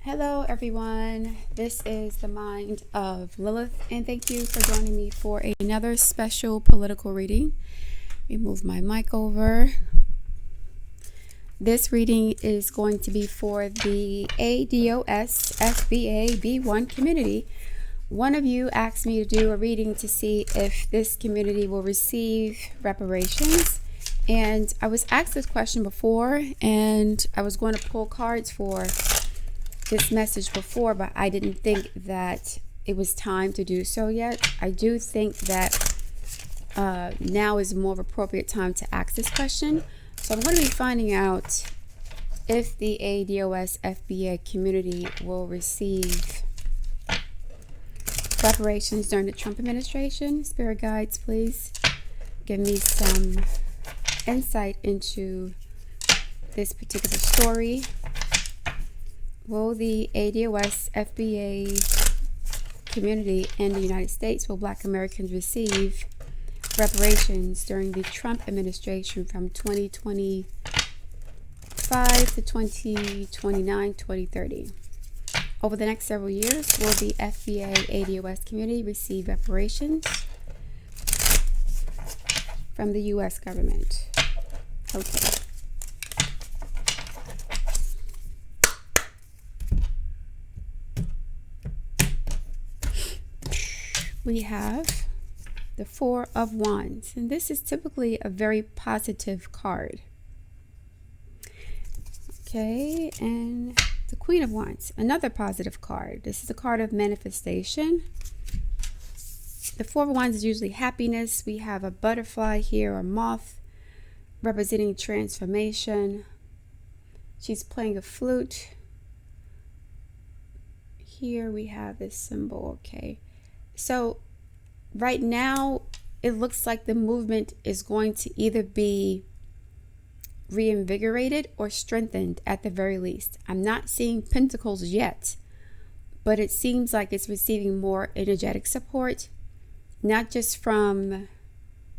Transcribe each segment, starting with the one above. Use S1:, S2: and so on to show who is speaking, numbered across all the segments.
S1: Hello everyone, this is the Mind of Lilith, and thank you for joining me for another special political reading. Let me move my mic over. This reading is going to be for the ADOS FBA B1 community. One of you asked me to do a reading to see if this community will receive reparations, and I was asked this question before, and I was going to pull cards for this message before, but I didn't think that it was time to do so yet. I do think that now is more of appropriate time to ask this question. So I'm going to be finding out if the ADOS FBA community will receive reparations during the Trump administration. Spirit guides, please give me some insight into this particular story. Will the ADOS FBA community in the United States, will Black Americans receive reparations during the Trump administration from 2025 to 2029, 2030? Over the next several years, will the FBA ADOS community receive reparations from the U.S. government? Okay. We have the Four of Wands, and this is typically a very positive card. Okay, and the Queen of Wands, another positive card. This is a card of manifestation. The Four of Wands is usually happiness. We have a butterfly here, a moth, representing transformation. She's playing a flute. Here we have this symbol, okay. So right now, it looks like the movement is going to either be reinvigorated or strengthened at the very least. I'm not seeing pentacles yet, but it seems like it's receiving more energetic support, not just from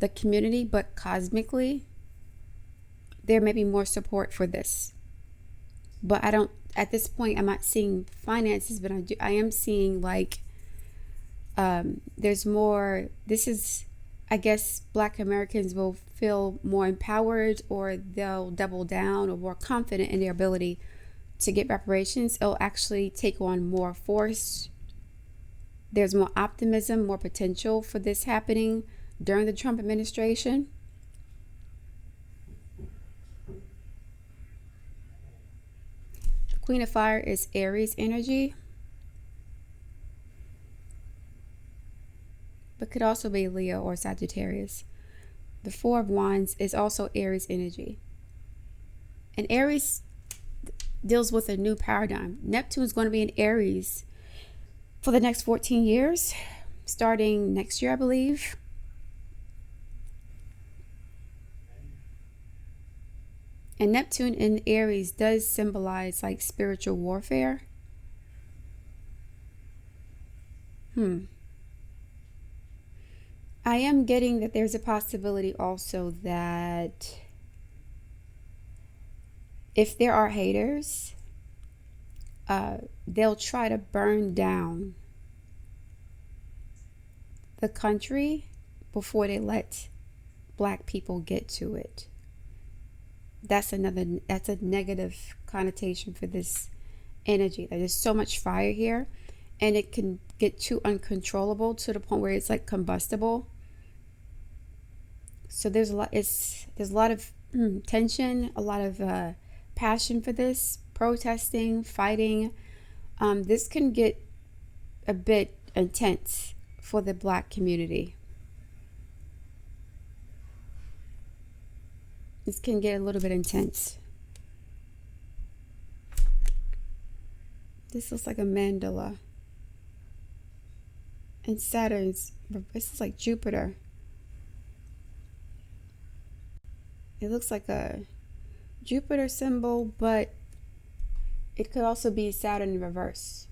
S1: the community, but cosmically. There may be more support for this. But I don't, at this point, I'm not seeing finances, but I am seeing like there's more. This is, I guess, Black Americans will feel more empowered, or they'll double down or more confident in their ability to get reparations. It'll actually take on more force. There's more optimism, more potential for this happening during the Trump administration. The Queen of Fire is Aries energy, but could also be Leo or Sagittarius. The Four of Wands is also Aries energy. And Aries deals with a new paradigm. Neptune is going to be in Aries for the next 14 years, starting next year, I believe. And Neptune in Aries does symbolize like spiritual warfare. I am getting that there's a possibility also that if there are haters, they'll try to burn down the country before they let Black people get to it. That's a negative connotation for this energy. There's so much fire here, and it can get too uncontrollable to the point where it's like combustible. So there's a lot of tension, a lot of passion for this, protesting, fighting. This can get a bit intense for the Black community. This can get a little bit intense. This looks like a mandala. And Saturn's, this is like Jupiter. It looks like a Jupiter symbol, but it could also be Saturn in reverse,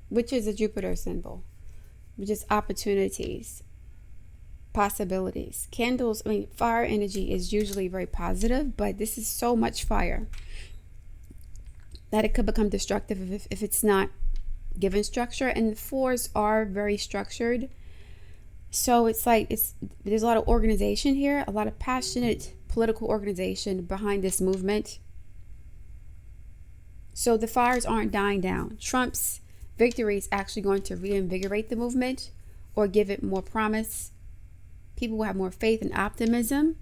S1: which is a Jupiter symbol, which is opportunities, possibilities. Candles, fire energy is usually very positive, but this is so much fire. that it could become destructive if it's not given structure. And the fours are very structured. So it's like there's a lot of organization here, a lot of passionate political organization behind this movement. So the fires aren't dying down. Trump's victory is actually going to reinvigorate the movement or give it more promise. People will have more faith and optimism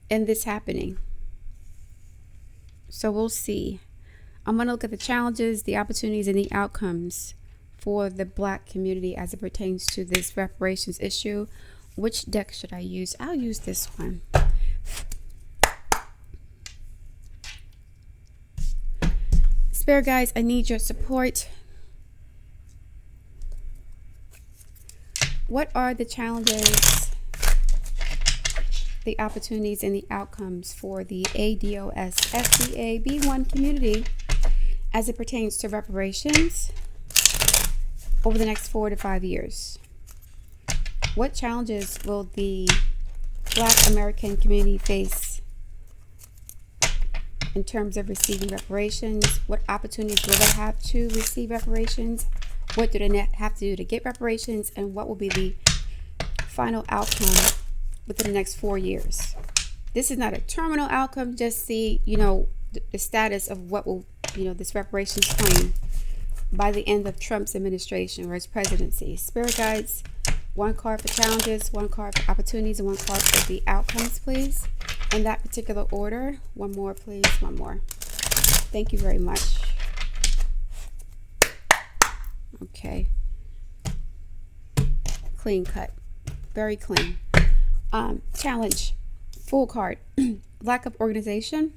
S1: in this happening. So we'll see. I'm going to look at the challenges, the opportunities, and the outcomes for the Black community as it pertains to this reparations issue. Which deck should I use? I'll use this one. Spirit guides, I need your support. What are the challenges, the opportunities, and the outcomes for the ADOS FBA B1 community as it pertains to reparations over the next 4 to 5 years? What challenges will the Black American community face in terms of receiving reparations? What opportunities will they have to receive reparations? What do they have to do to get reparations? And what will be the final outcome within the next 4 years? This is not a terminal outcome, just the status of what will, this reparations claim by the end of Trump's administration or his presidency. Spirit guides, one card for challenges, one card for opportunities, and one card for the outcomes, please. In that particular order. One more, please. One more. Thank you very much. Okay. Clean cut. Very clean. Challenge. Full card. Lack of organization.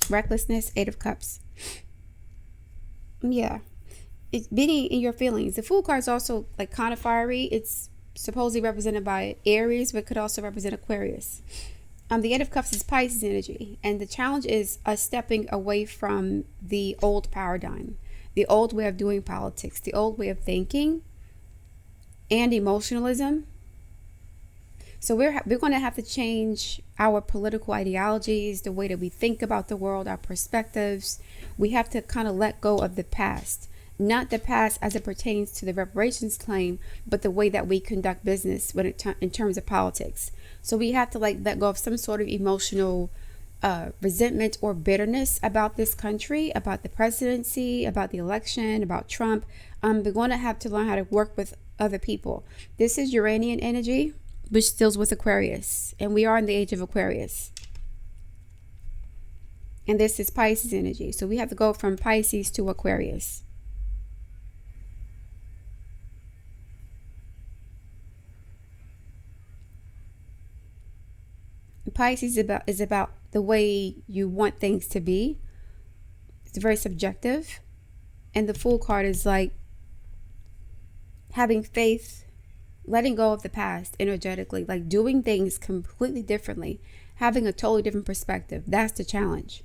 S1: Recklessness. 8 of Cups. Yeah. It's being in your feelings. The Fool card is also like kind of fiery. It's supposedly represented by Aries, but could also represent Aquarius. The 8 of Cups is Pisces energy. And the challenge is us stepping away from the old paradigm, the old way of doing politics, the old way of thinking, and emotionalism. So we're going to have to change our political ideologies, the way that we think about the world, our perspectives. We have to kind of let go of the past. Not the past as it pertains to the reparations claim, but the way that we conduct business in terms of politics. So we have to let go of some sort of emotional resentment or bitterness about this country, about the presidency, about the election, about Trump. We're going to have to learn how to work with other people. This is Uranian energy, which deals with Aquarius, and we are in the age of Aquarius. And this is Pisces energy. So we have to go from Pisces to Aquarius. Pisces is about the way you want things to be. It's very subjective. And the Fool card is like having faith, letting go of the past energetically, like doing things completely differently, having a totally different perspective. That's the challenge.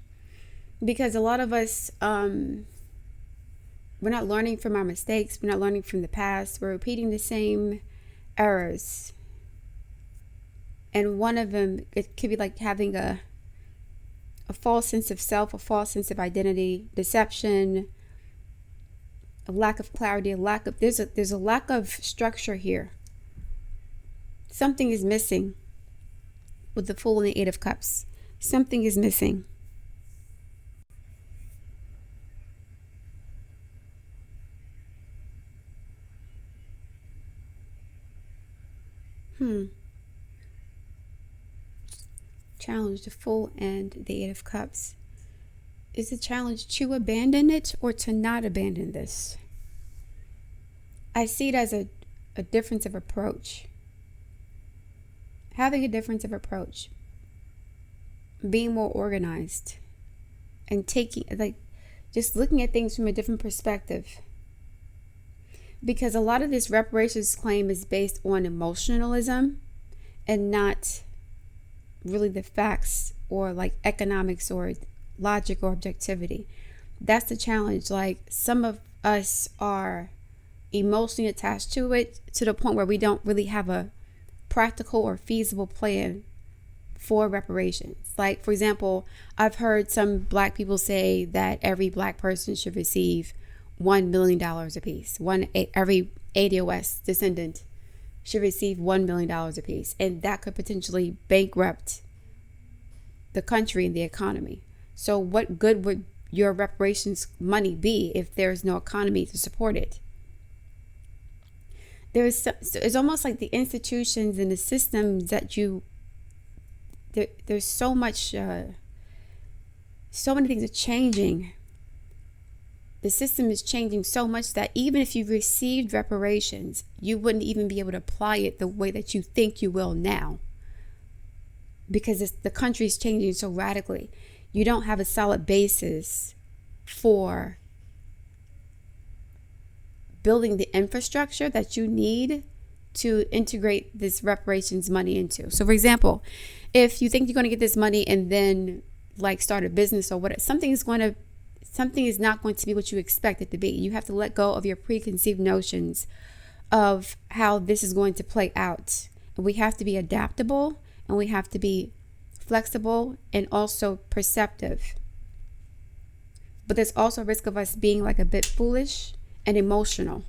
S1: Because a lot of us, we're not learning from our mistakes. We're not learning from the past. We're repeating the same errors. And one of them, it could be like having a false sense of self, a false sense of identity, deception, a lack of clarity, there's a lack of structure here. Something is missing with the Fool and the 8 of Cups. Something is missing. Challenge, the Fool and the 8 of Cups. Is the challenge to abandon it or to not abandon this? I see it as a difference of approach. Having a difference of approach. Being more organized. And just looking at things from a different perspective. Because a lot of this reparations claim is based on emotionalism and not really the facts or like economics or logic or objectivity. That's the challenge. Like some of us are emotionally attached to it to the point where we don't really have a practical or feasible plan for reparations. Like, for example, I've heard some black people say that every black person should receive $1 million apiece. Every ADOS descendant should receive $1 million apiece. And that could potentially bankrupt the country and the economy. So what good would your reparations money be if there's no economy to support it? It's almost like the institutions and the systems that there's so much, so many things are changing. The system is changing so much that even if you received reparations, you wouldn't even be able to apply it the way that you think you will now, because the country is changing so radically. You don't have a solid basis for building the infrastructure that you need to integrate this reparations money into. So for example, if you think you're going to get this money and then like start a business or whatever, something is not going to be what you expect it to be. You have to let go of your preconceived notions of how this is going to play out. And we have to be adaptable, and we have to be flexible and also perceptive. But there's also a risk of us being like a bit foolish and emotional.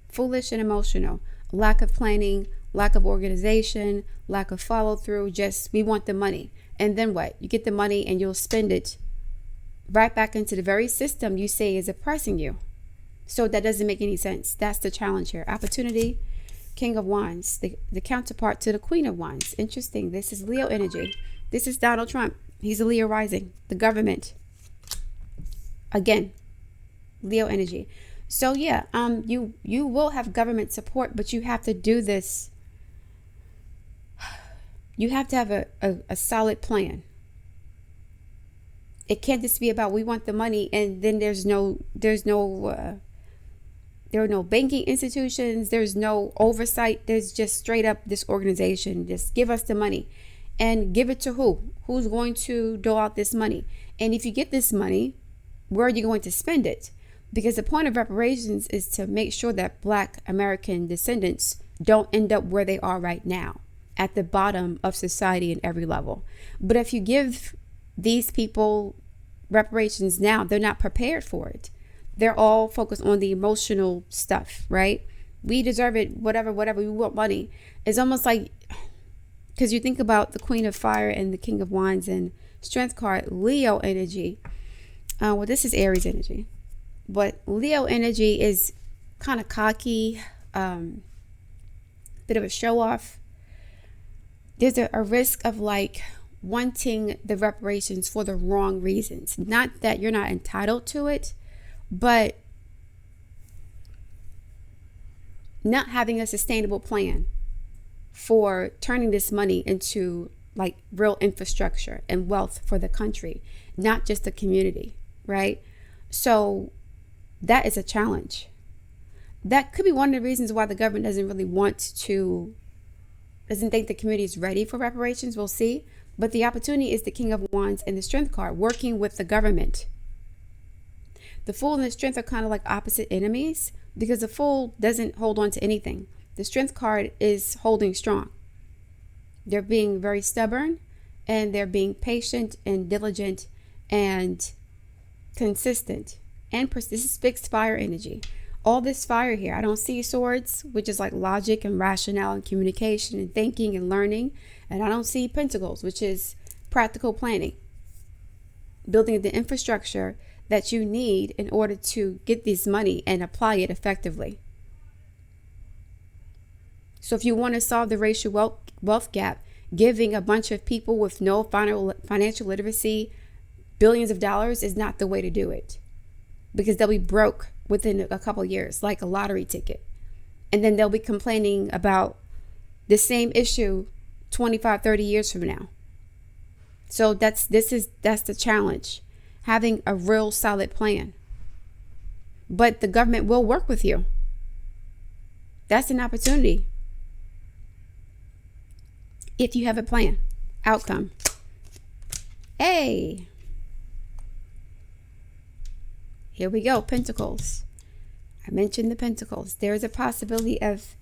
S1: Foolish and emotional. Lack of planning, lack of organization, lack of follow through. Just, we want the money. And then what? You get the money and you'll spend it right back into the very system you say is oppressing you. So that doesn't make any sense. That's the challenge here. Opportunity, King of Wands, the counterpart to the Queen of Wands. Interesting. This is Leo energy. This is Donald Trump. He's a Leo rising. The government. Again, Leo energy. So yeah, you will have government support, but you have to do this. You have to have a solid plan. It can't just be about we want the money and then there are no banking institutions. There's no oversight. There's just straight up this organization. Just give us the money. And give it to who? Who's going to dole out this money? And if you get this money, where are you going to spend it? Because the point of reparations is to make sure that Black American descendants don't end up where they are right now, at the bottom of society in every level. But if you give these people reparations now, they're not prepared for it. They're all focused on the emotional stuff, right? We deserve it, whatever, we want money. It's almost like, because you think about the Queen of Fire and the King of Wands and Strength card, Leo energy. Well, this is Aries energy. But Leo energy is kind of cocky, bit of a show off. There's a risk of like wanting the reparations for the wrong reasons. Not that you're not entitled to it, but not having a sustainable plan for turning this money into like real infrastructure and wealth for the country, not just the community, right? So that is a challenge. That could be one of the reasons why the government doesn't think the community is ready for reparations. We'll see. But the opportunity is the King of Wands and the Strength card, working with the government. The Fool and the Strength are kind of like opposite enemies, because the Fool doesn't hold on to anything. The Strength card is holding strong. They're being very stubborn, and they're being patient and diligent and consistent. And this is fixed fire energy. All this fire here. I don't see swords, which is like logic and rationale and communication and thinking and learning. And I don't see pentacles, which is practical planning. Building the infrastructure that you need in order to get this money and apply it effectively. So if you want to solve the racial wealth gap, giving a bunch of people with no financial literacy billions of dollars is not the way to do it. Because they'll be broke within a couple of years, like a lottery ticket. And then they'll be complaining about the same issue 25, 30 years from now. So that's the challenge. Having a real solid plan. But the government will work with you. That's an opportunity. If you have a plan. Outcome. Hey. Here we go, Pentacles. I mentioned the Pentacles. There's a possibility of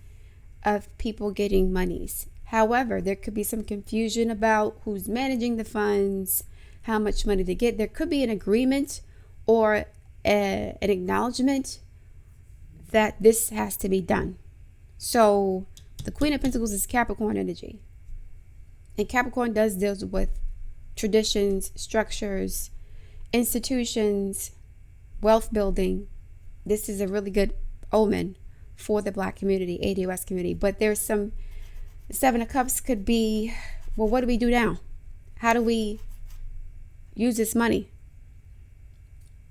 S1: of people getting monies. However, there could be some confusion about who's managing the funds, how much money to get. There could be an agreement or an acknowledgement that this has to be done. So the Queen of Pentacles is Capricorn energy. And Capricorn does deal with traditions, structures, institutions, wealth building. This is a really good omen for the Black community, ADOS community. But there's some, the Seven of Cups could be, well, what do we do now? How do we use this money?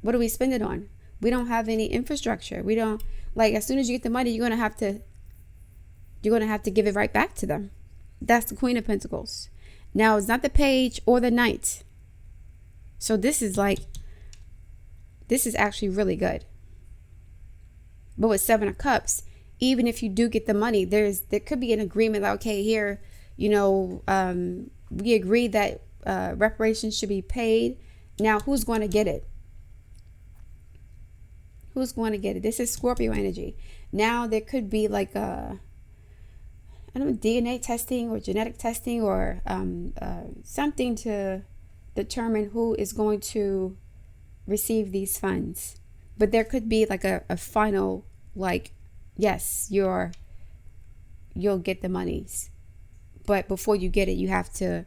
S1: What do we spend it on? We don't have any infrastructure. We don't, like, as soon as you get the money, you're going to have to give it right back to them. That's the Queen of Pentacles. Now, it's not the Page or the Knight. So this is actually really good. But with Seven of Cups, even if you do get the money, there could be an agreement like, okay, here, we agree that reparations should be paid. Now, who's going to get it? Who's going to get it? This is Scorpio energy. Now, there could be like DNA testing or genetic testing or something to determine who is going to receive these funds. But there could be like a final, like, yes, you'll get the monies. But before you get it, you have to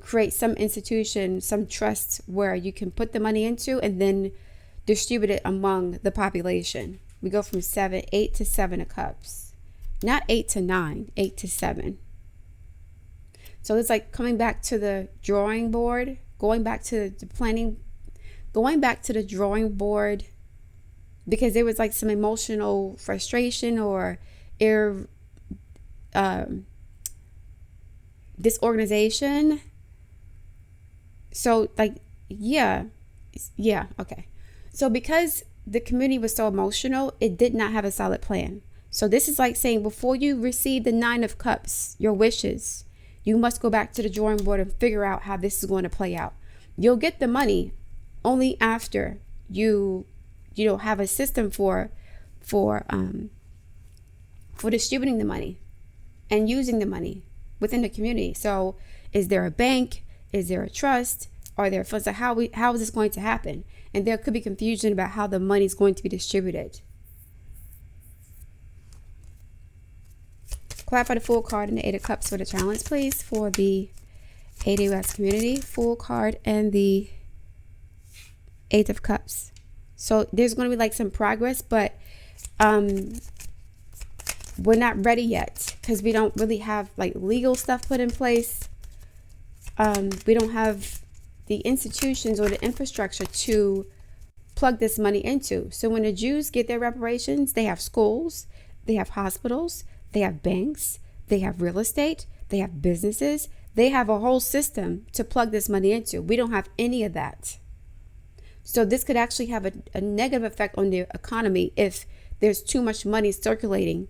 S1: create some institution, some trust where you can put the money into and then distribute it among the population. We go from 8 to 7 of Cups. Not 8 to 9, 8 to 7. So it's like coming back to the drawing board, going back to the planning, going back to the drawing board, because there was like some emotional frustration or disorganization. So like, yeah, okay. So because the community was so emotional, it did not have a solid plan. So this is like saying, before you receive the 9 of Cups, your wishes, you must go back to the drawing board and figure out how this is going to play out. You'll get the money only after you have a system for distributing the money and using the money within the community. So is there a bank? Is there a trust? Are there funds? How is this going to happen? And there could be confusion about how the money is going to be distributed. Clarify the Fool card and the 8 of Cups for the challenge, please, for the ADOS community. Fool card and the 8 of Cups. So there's going to be like some progress, but we're not ready yet because we don't really have like legal stuff put in place. We don't have the institutions or the infrastructure to plug this money into. So when the Jews get their reparations, they have schools, they have hospitals, they have banks, they have real estate, they have businesses, they have a whole system to plug this money into. We don't have any of that. So this could actually have a negative effect on the economy if there's too much money circulating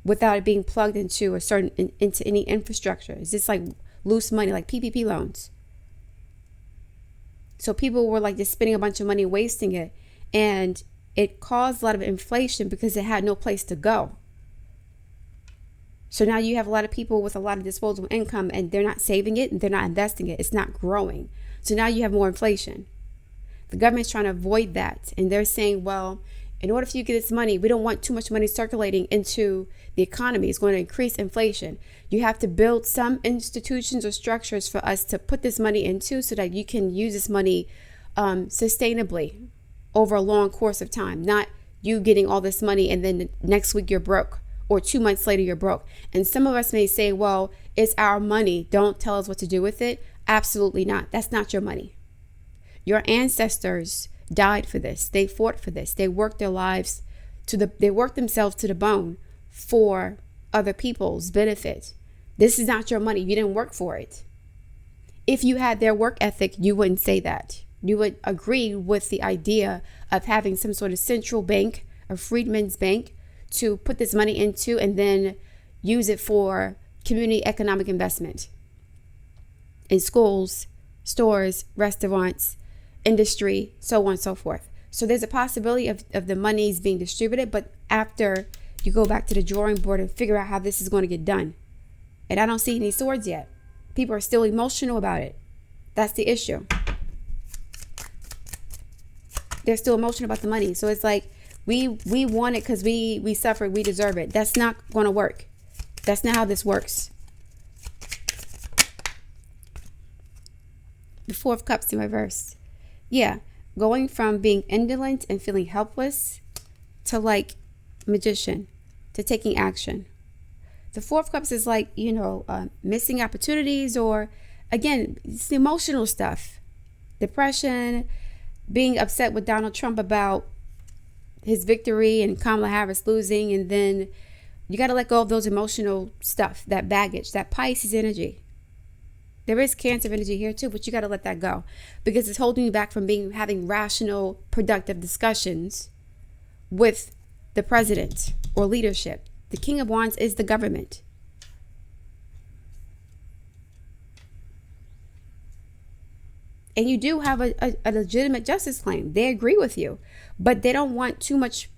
S1: without it being plugged into into any infrastructure. It's just like loose money, like PPP loans. So people were like just spending a bunch of money, wasting it. And it caused a lot of inflation because it had no place to go. So now you have a lot of people with a lot of disposable income and they're not saving it and they're not investing it. It's not growing. So now you have more inflation. The government's trying to avoid that. And they're saying, well, in order for you to get this money, we don't want too much money circulating into the economy. It's going to increase inflation. You have to build some institutions or structures for us to put this money into so that you can use this money sustainably over a long course of time. Not you getting all this money and then next week you're broke or 2 months later you're broke. And some of us may say, well, it's our money. Don't tell us what to do with it. Absolutely not. That's not your money. Your ancestors died for this. They fought for this. They worked their lives they worked themselves to the bone for other people's benefit. This is not your money. You didn't work for it. If you had their work ethic, you wouldn't say that. You would agree with the idea of having some sort of central bank, a freedman's bank, to put this money into and then use it for community economic investment in schools, stores, restaurants, industry, so on and so forth. So there's a possibility of the monies being distributed, but after you go back to the drawing board and figure out how this is going to get done. And I don't see any swords yet. People are still emotional about it. That's the issue. They're still emotional about the money. So it's like, we want it because we suffered, we deserve it. That's not going to work. That's not how this works. The Four of Cups in reverse. Yeah, going from being indolent and feeling helpless to like magician, to taking action. The Four of Cups is like, missing opportunities, or again, it's the emotional stuff. Depression, being upset with Donald Trump about his victory and Kamala Harris losing. And then you got to let go of those emotional stuff, that baggage, that Pisces energy. There is Cancer energy here too, but you got to let that go because it's holding you back from having rational, productive discussions with the president or leadership. The King of Wands is the government. And you do have a legitimate justice claim. They agree with you, but they don't want too much.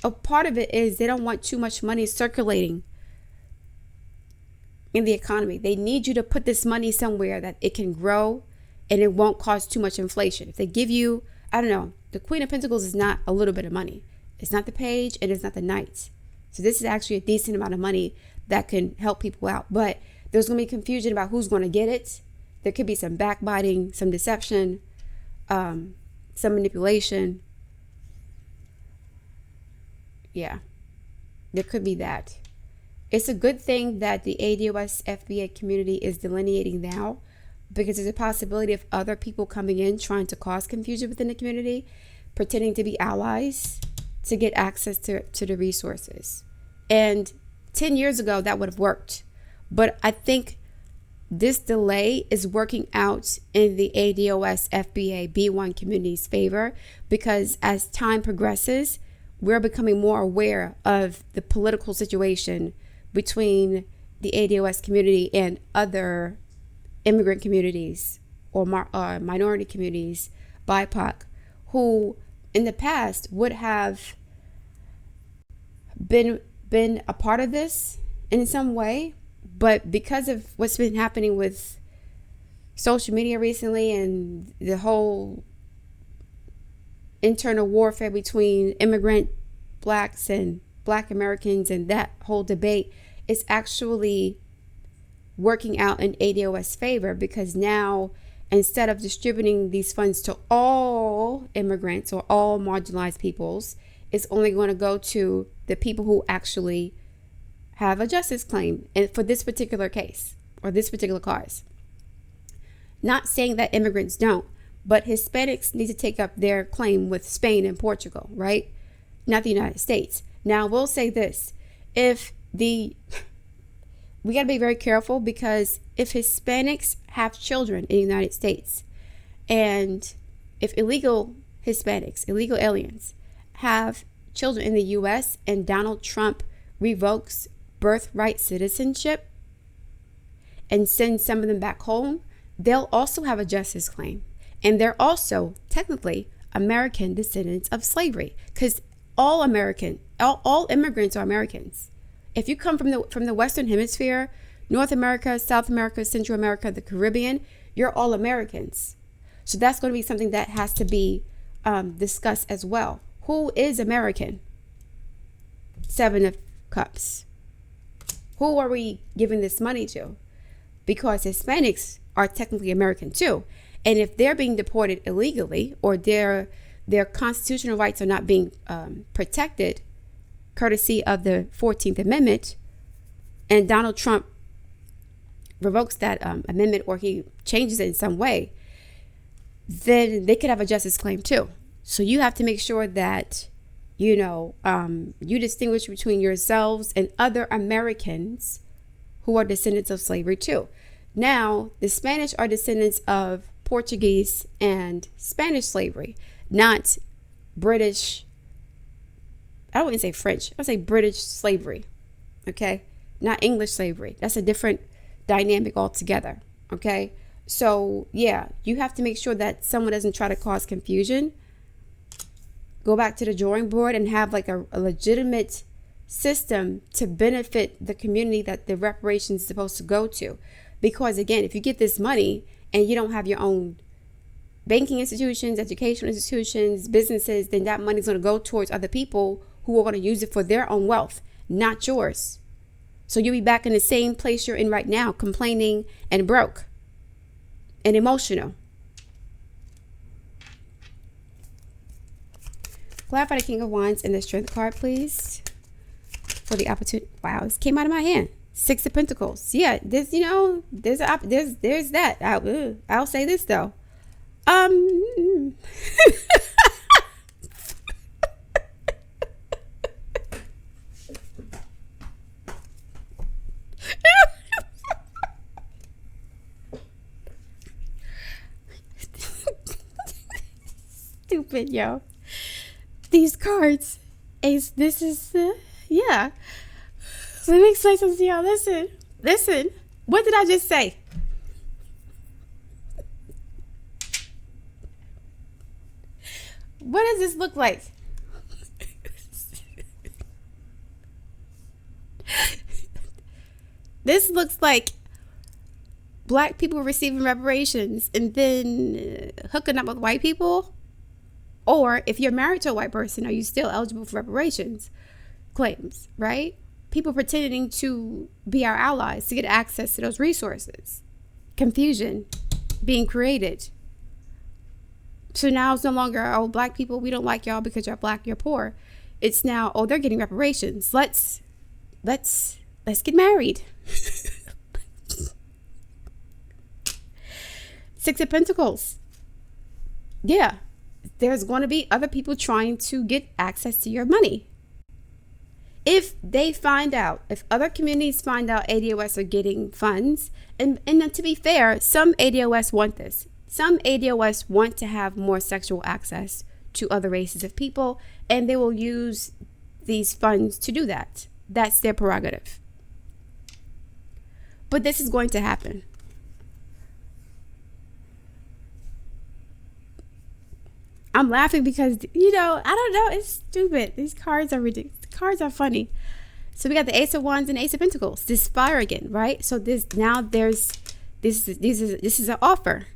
S1: A part of it is they don't want too much money circulating in the economy. They need you to put this money somewhere that it can grow and it won't cause too much inflation. If they give you, I don't know, the Queen of Pentacles is not a little bit of money. It's not the Page and it's not the Knight. So this is actually a decent amount of money that can help people out. But there's going to be confusion about who's going to get it. There could be some backbiting, some deception, some manipulation. Yeah, there could be that. It's a good thing that the ADOS FBA community is delineating now, because there's a possibility of other people coming in trying to cause confusion within the community, pretending to be allies to get access to the resources. And 10 years ago, that would have worked. But I think this delay is working out in the ADOS FBA B1 community's favor, because as time progresses, we're becoming more aware of the political situation between the ADOS community and other immigrant communities or minority communities, BIPOC, who in the past would have been a part of this in some way. But because of what's been happening with social media recently and the whole internal warfare between immigrant blacks and Black Americans and that whole debate, is actually working out in ADOS favor, because now instead of distributing these funds to all immigrants or all marginalized peoples, it's only going to go to the people who actually have a justice claim, and for this particular case or this particular cause. Not saying that immigrants don't, but Hispanics need to take up their claim with Spain and Portugal, right? Not the United States. Now, we'll say this. We got to be very careful, because if Hispanics have children in the United States, and if illegal Hispanics, illegal aliens, have children in the U.S. and Donald Trump revokes birthright citizenship and sends some of them back home, they'll also have a justice claim. And they're also technically American descendants of slavery, because all immigrants are Americans. If you come from the Western Hemisphere, North America, South America, Central America, the Caribbean, you're all Americans. So that's going to be something that has to be discussed as well. Who is American? Seven of Cups. Who are we giving this money to? Because Hispanics are technically American too. And if they're being deported illegally, or their constitutional rights are not being protected, courtesy of the 14th Amendment, and Donald Trump revokes that amendment, or he changes it in some way, then they could have a justice claim too. So you have to make sure that you distinguish between yourselves and other Americans who are descendants of slavery too. Now, the Spanish are descendants of Portuguese and Spanish slavery, not British. I don't want to say French. I would say British slavery. Okay. Not English slavery. That's a different dynamic altogether. Okay. So yeah, you have to make sure that someone doesn't try to cause confusion. Go back to the drawing board and have like a legitimate system to benefit the community that the reparations is supposed to go to. Because again, if you get this money and you don't have your own banking institutions, educational institutions, businesses, then that money is going to go towards other people who are going to use it for their own wealth, not yours. So you'll be back in the same place you're in right now, complaining and broke and emotional. Clarify the King of Wands and the Strength card, please. For the opportunity. Wow, this came out of my hand. 6 of Pentacles. Yeah, there's there's that. I'll say this though. Stupid, yo. These cards. Ace, this is yeah. Let me explain something to y'all. Listen. What did I just say? What does this look like? This looks like black people receiving reparations and then hooking up with white people. Or if you're married to a white person, are you still eligible for reparations claims, right? People pretending to be our allies to get access to those resources. Confusion being created. So now it's no longer, oh, black people, we don't like y'all because you're black, you're poor. It's now, oh, they're getting reparations. Let's get married. 6 of Pentacles. Yeah. There's going to be other people trying to get access to your money. If they find out, if other communities find out ADOS are getting funds, and to be fair, some ADOS want this. Some ADOS want to have more sexual access to other races of people, and they will use these funds to do that. That's their prerogative. But this is going to happen. I'm laughing because, I don't know. It's stupid. These cards are ridiculous. The cards are funny. So we got the Ace of Wands and Ace of Pentacles. This fire again, right? So this is an offer.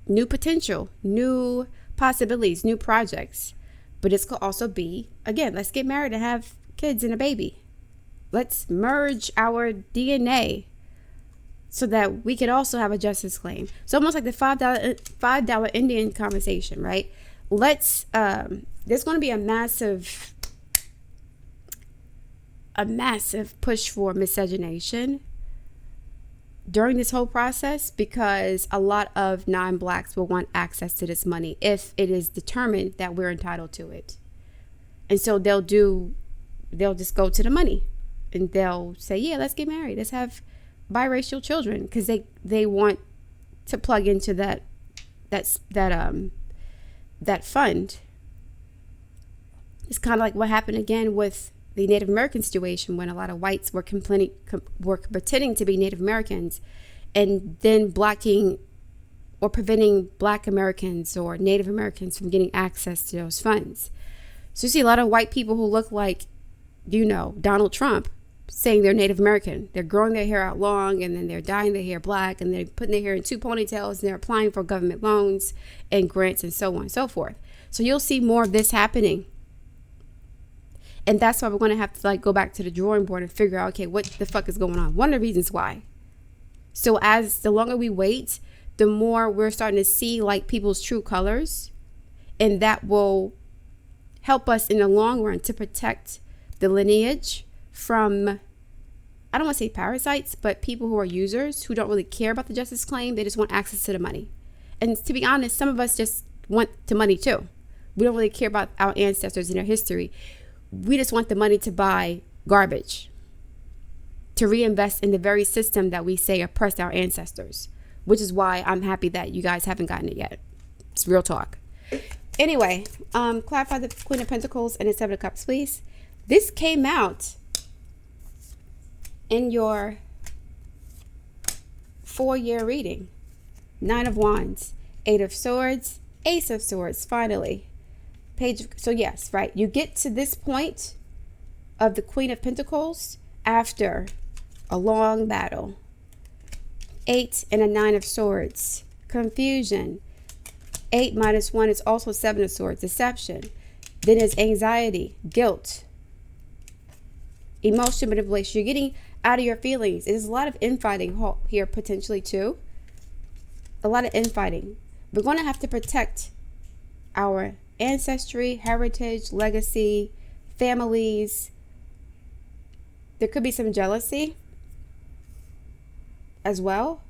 S1: New potential, new possibilities, new projects. But this could also be, again, let's get married and have kids and a baby. Let's merge our DNA so that we could also have a justice claim. So almost like the $5 Indian conversation, right? There's going to be a massive push for miscegenation during this whole process, because a lot of non-blacks will want access to this money if it is determined that we're entitled to it. And so they'll just go to the money and they'll say, yeah, let's get married. Let's have biracial children, because they want to plug into that fund. It's kind of like what happened again with the Native American situation, when a lot of whites were pretending to be Native Americans and then blocking or preventing Black Americans or Native Americans from getting access to those funds. So you see a lot of white people who look like, Donald Trump, saying they're Native American. They're growing their hair out long, and then they're dyeing their hair black, and they're putting their hair in 2 ponytails, and they're applying for government loans and grants and so on and so forth. So you'll see more of this happening. And that's why we're going to have to go back to the drawing board and figure out, okay, what the fuck is going on? One of the reasons why. So as the longer we wait, the more we're starting to see people's true colors, and that will help us in the long run to protect the lineage from, I don't want to say parasites, but people who are users who don't really care about the justice claim. They just want access to the money. And to be honest, some of us just want the money too. We don't really care about our ancestors and their history. We just want the money to buy garbage, to reinvest in the very system that we say oppressed our ancestors, which is why I'm happy that you guys haven't gotten it yet. It's real talk. Anyway, clarify the Queen of Pentacles and the Seven of Cups, please. This came out in your 4-year reading. 9 of Wands, 8 of Swords, Ace of Swords, finally. So yes, right. You get to this point of the Queen of Pentacles after a long battle. 8 and a 9 of Swords. Confusion. 8 minus 1 is also 7 of Swords. Deception. Then there's anxiety, guilt, emotion manipulation. You're getting out of your feelings. There's a lot of infighting here potentially too. A lot of infighting. We're going to have to protect our ancestry, heritage, legacy, families. There could be some jealousy as well.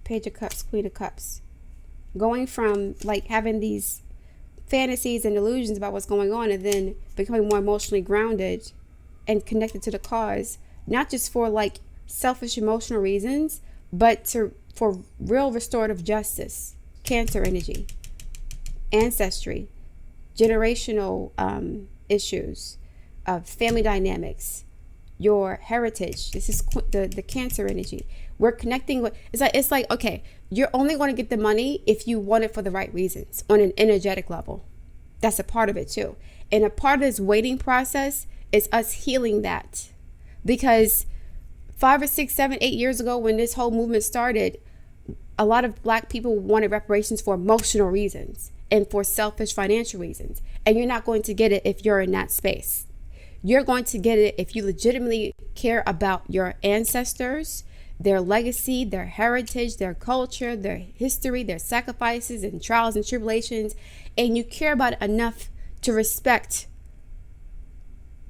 S1: Page of Cups, Queen of Cups. Going from like having these fantasies and illusions about what's going on, and then becoming more emotionally grounded and connected to the cause, not just for like selfish emotional reasons, but for real restorative justice. Cancer energy, ancestry, generational issues of family dynamics, your heritage. This is the Cancer energy. We're connecting with, it's like, okay, you're only going to get the money if you want it for the right reasons on an energetic level. That's a part of it too. And a part of this waiting process is us healing that. Because 5 or 6, 7, 8 years ago, when this whole movement started, a lot of Black people wanted reparations for emotional reasons and for selfish financial reasons. And you're not going to get it if you're in that space. You're going to get it if you legitimately care about your ancestors, their legacy, their heritage, their culture, their history, their sacrifices and trials and tribulations, and you care about it enough to respect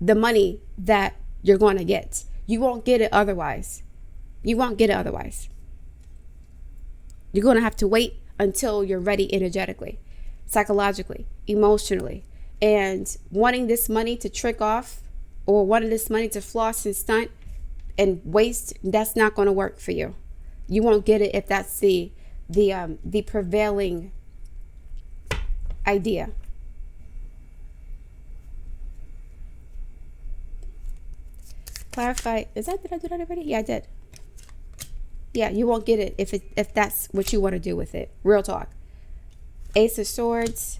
S1: the money that you're going to get. You won't get it otherwise. You won't get it otherwise. You're going to have to wait until you're ready energetically, psychologically, emotionally. And wanting this money to trick off, or wanting this money to floss and stunt and waste, that's not going to work for you. You won't get it if that's the prevailing idea. Clarify. Did I do that already? Yeah, I did. Yeah, you won't get it if that's what you want to do with it. Real talk. Ace of Swords,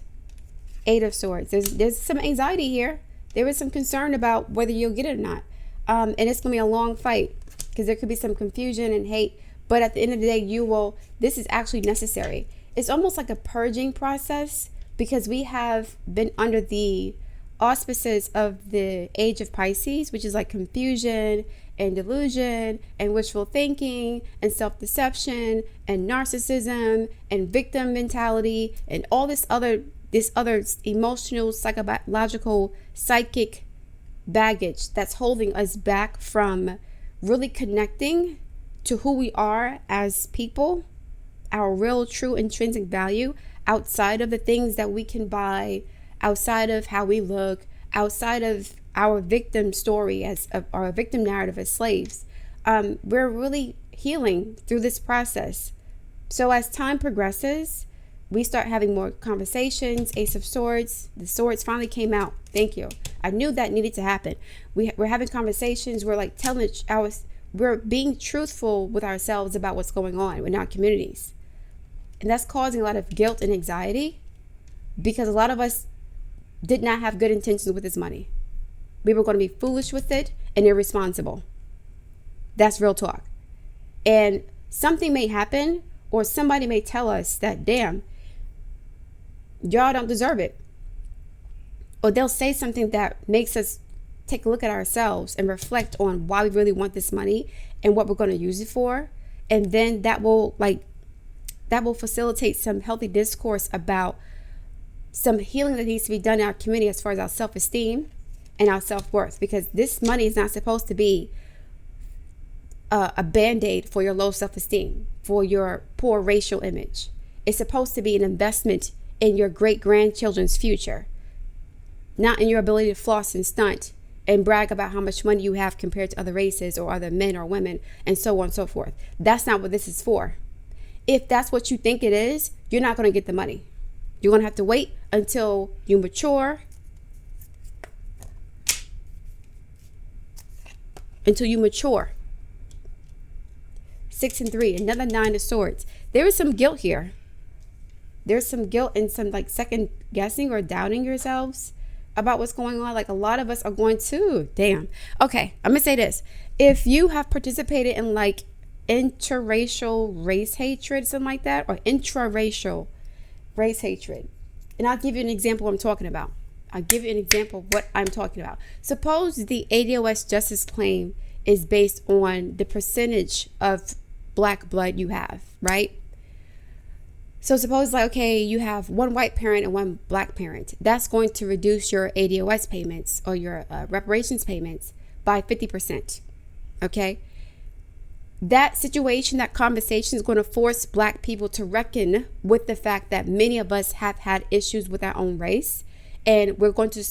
S1: 8 of Swords. There's some anxiety here. There is some concern about whether you'll get it or not. And it's going to be a long fight because there could be some confusion and hate. But at the end of the day, this is actually necessary. It's almost like a purging process because we have been under the auspices of the age of Pisces, which is like confusion and delusion and wishful thinking and self-deception and narcissism and victim mentality and all this other emotional, psychological, psychic baggage that's holding us back from really connecting to who we are as people, our real, true, intrinsic value outside of the things that we can buy, outside of how we look, outside of our victim story our victim narrative as slaves. We're really healing through this process. So as time progresses, we start having more conversations. Ace of Swords, the swords finally came out. Thank you. I knew that needed to happen. We're having conversations. We're like we're being truthful with ourselves about what's going on in our communities. And that's causing a lot of guilt and anxiety because a lot of us did not have good intentions with this money. We were going to be foolish with it and irresponsible. That's real talk. And something may happen or somebody may tell us that, damn, y'all don't deserve it. Or they'll say something that makes us take a look at ourselves and reflect on why we really want this money and what we're going to use it for. And then that will facilitate some healthy discourse about some healing that needs to be done in our community as far as our self-esteem and our self-worth, because this money is not supposed to be a band-aid for your low self-esteem, for your poor racial image. It's supposed to be an investment in your great-grandchildren's future, not in your ability to floss and stunt and brag about how much money you have compared to other races or other men or women and so on and so forth. That's not what this is for. If that's what you think it is, you're not going to get the money. You're going to have to wait until you mature. Until you mature. 6 and 3, another 9 of Swords. There is some guilt here. There's some guilt and some like second guessing or doubting yourselves about what's going on. Like a lot of us are going to, damn. Okay, I'm gonna say this. If you have participated in like interracial race hatred, something like that, or intraracial race hatred, and I'll give you an example of what I'm talking about. I'll give you an example of what I'm talking about. Suppose the ADOS justice claim is based on the percentage of black blood you have, right? So suppose like, okay, you have one white parent and one black parent. That's going to reduce your ADOS payments or your reparations payments by 50%, okay? That situation, that conversation is going to force black people to reckon with the fact that many of us have had issues with our own race. And we're going to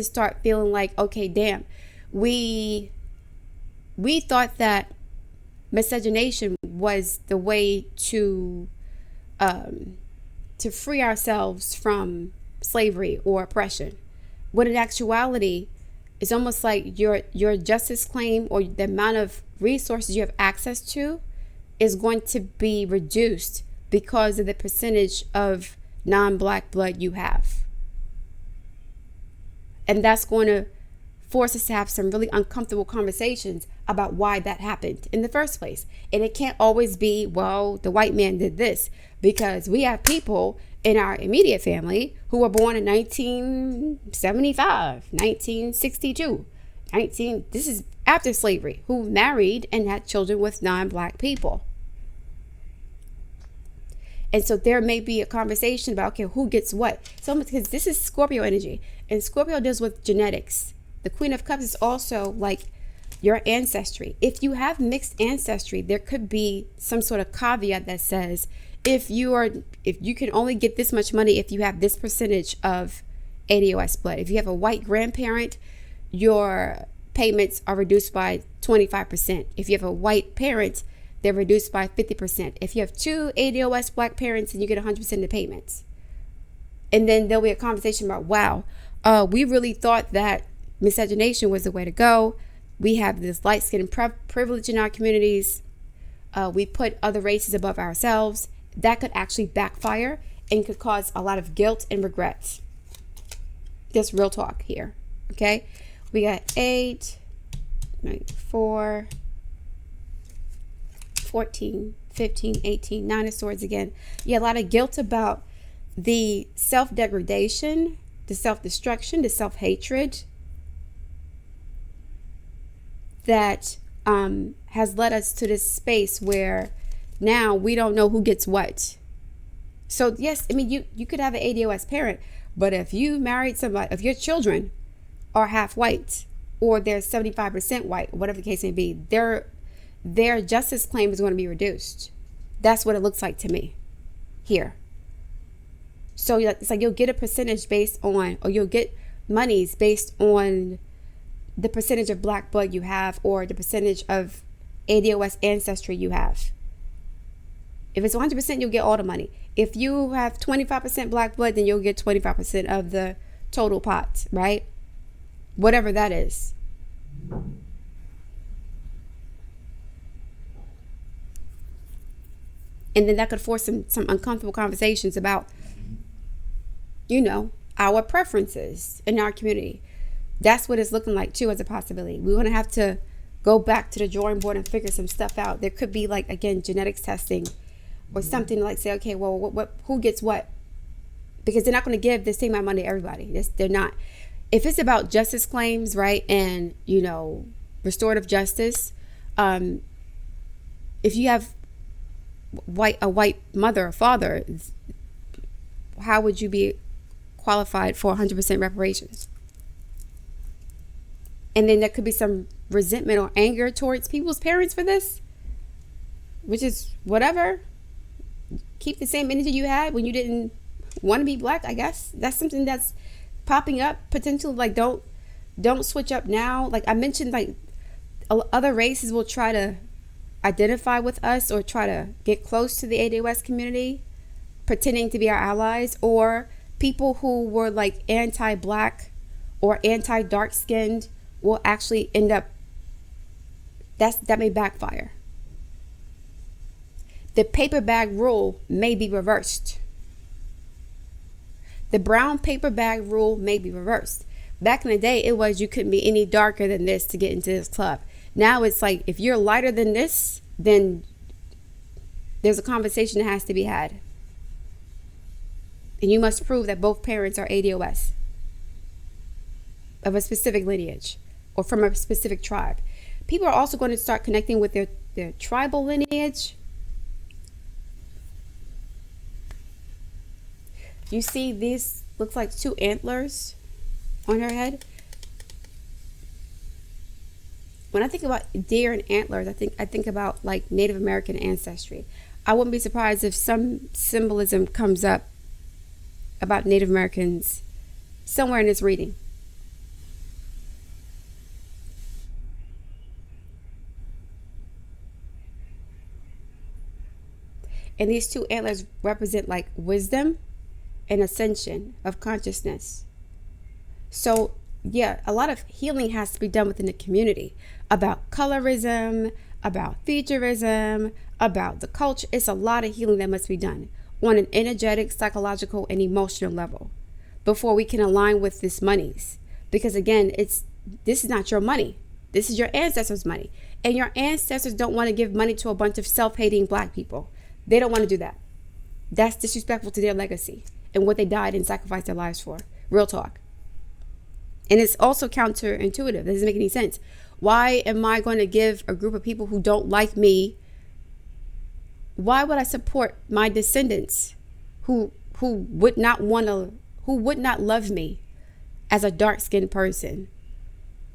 S1: start feeling like, okay, damn, we thought that miscegenation was the way to free ourselves from slavery or oppression. When in actuality, it's almost like your justice claim or the amount of resources you have access to is going to be reduced because of the percentage of non-black blood you have. And that's going to force us to have some really uncomfortable conversations about why that happened in the first place. And it can't always be, well, the white man did this, because we have people in our immediate family who were born in 1975, 1962, this is after slavery, who married and had children with non-black people. And so there may be a conversation about, okay, who gets what? So because this is Scorpio energy, and Scorpio deals with genetics. The Queen of Cups is also like your ancestry. If you have mixed ancestry, there could be some sort of caveat that says, if you can only get this much money if you have this percentage of ADOS blood. If you have a white grandparent, your payments are reduced by 25%. If you have a white parent, they're reduced by 50%. If you have two ADOS black parents, and you get 100% of the payments. And then there'll be a conversation about, wow, we really thought that miscegenation was the way to go. We have this light skin privilege in our communities. We put other races above ourselves. That could actually backfire and could cause a lot of guilt and regrets. Just real talk here, okay? We got 8, 9, 4, 14, 15, 18, 9 of swords again. Yeah, a lot of guilt about the self-degradation, the self-destruction, the self-hatred that has led us to this space where now we don't know who gets what. So yes, I mean, you could have an ADOS parent, but if you married somebody, if your children are half white or they're 75% white, whatever the case may be, their justice claim is going to be reduced. That's what it looks like to me here. So it's like you'll get a percentage based on, or you'll get monies based on the percentage of black blood you have or the percentage of ADOS ancestry you have. If it's 100%, you'll get all the money. If you have 25% black blood, then you'll get 25% of the total pot, right? Whatever that is. And then that could force some uncomfortable conversations about, our preferences in our community. That's what it's looking like too, as a possibility. We're going to have to go back to the drawing board and figure some stuff out. There could be like, again, genetics testing or something like say, okay, well, what who gets what? Because they're not going to give the same amount of money to everybody. They're not. If it's about justice claims, right, and, restorative justice, if you have a white mother or father, how would you be qualified for 100% reparations? And then there could be some resentment or anger towards people's parents for this, which is whatever. Keep the same energy you had when you didn't want to be black, I guess. That's something that's popping up potentially. Like, don't switch up now. Like I mentioned, like other races will try to identify with us or try to get close to the ADOS community, pretending to be our allies, or people who were like anti-black or anti-dark skinned will actually end up, that may backfire. The paper bag rule may be reversed. The brown paper bag rule may be reversed. Back in the day, it was you couldn't be any darker than this to get into this club. Now it's like, if you're lighter than this, then there's a conversation that has to be had. And you must prove that both parents are ADOS of a specific lineage or from a specific tribe. People are also going to start connecting with their tribal lineage. You see, these looks like 2 antlers on her head. When I think about deer and antlers, I think about like Native American ancestry. I wouldn't be surprised if some symbolism comes up about Native Americans somewhere in this reading. And these 2 antlers represent like wisdom and ascension of consciousness. So yeah, a lot of healing has to be done within the community about colorism, about futurism, about the culture. It's a lot of healing that must be done on an energetic, psychological, and emotional level before we can align with this monies. Because again, this is not your money. This is your ancestors' money. And your ancestors don't want to give money to a bunch of self-hating Black people. They don't want to do that. That's disrespectful to their legacy and what they died and sacrificed their lives for. Real talk. And it's also counterintuitive. It doesn't make any sense. Why am I going to give a group of people who don't like me? Why would I support my descendants who would not love me as a dark-skinned person?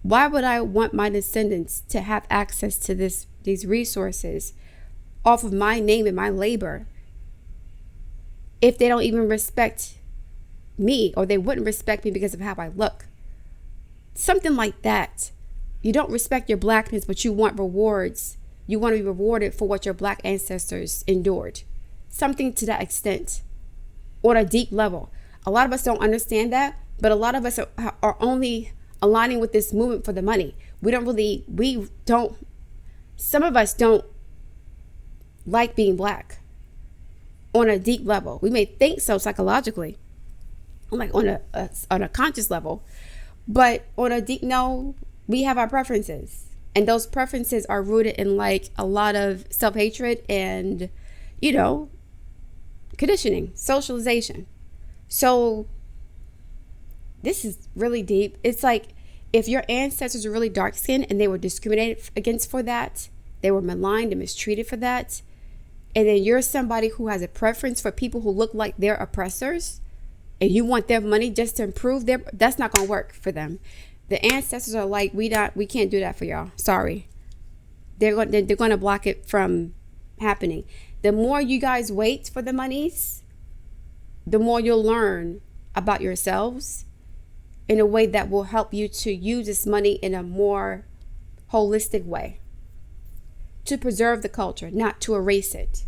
S1: Why would I want my descendants to have access to these resources off of my name and my labor if they don't even respect me, or they wouldn't respect me because of how I look? Something like that. You don't respect your Blackness, but you want rewards. You want to be rewarded for what your Black ancestors endured. Something to that extent, on a deep level. A lot of us don't understand that, but a lot of us are only aligning with this movement for the money. Some of us don't like being Black on a deep level. We may think so psychologically, like on a conscious level, but on a deep, no, we have our preferences. And those preferences are rooted in like a lot of self-hatred and, conditioning, socialization. So this is really deep. It's like, if your ancestors are really dark-skinned and they were discriminated against for that, they were maligned and mistreated for that, and then you're somebody who has a preference for people who look like their oppressors, and you want their money just to improve that's not going to work for them. The ancestors are like, we can't do that for y'all. Sorry. They're going to block it from happening. The more you guys wait for the monies, the more you'll learn about yourselves in a way that will help you to use this money in a more holistic way, to preserve the culture, not to erase it.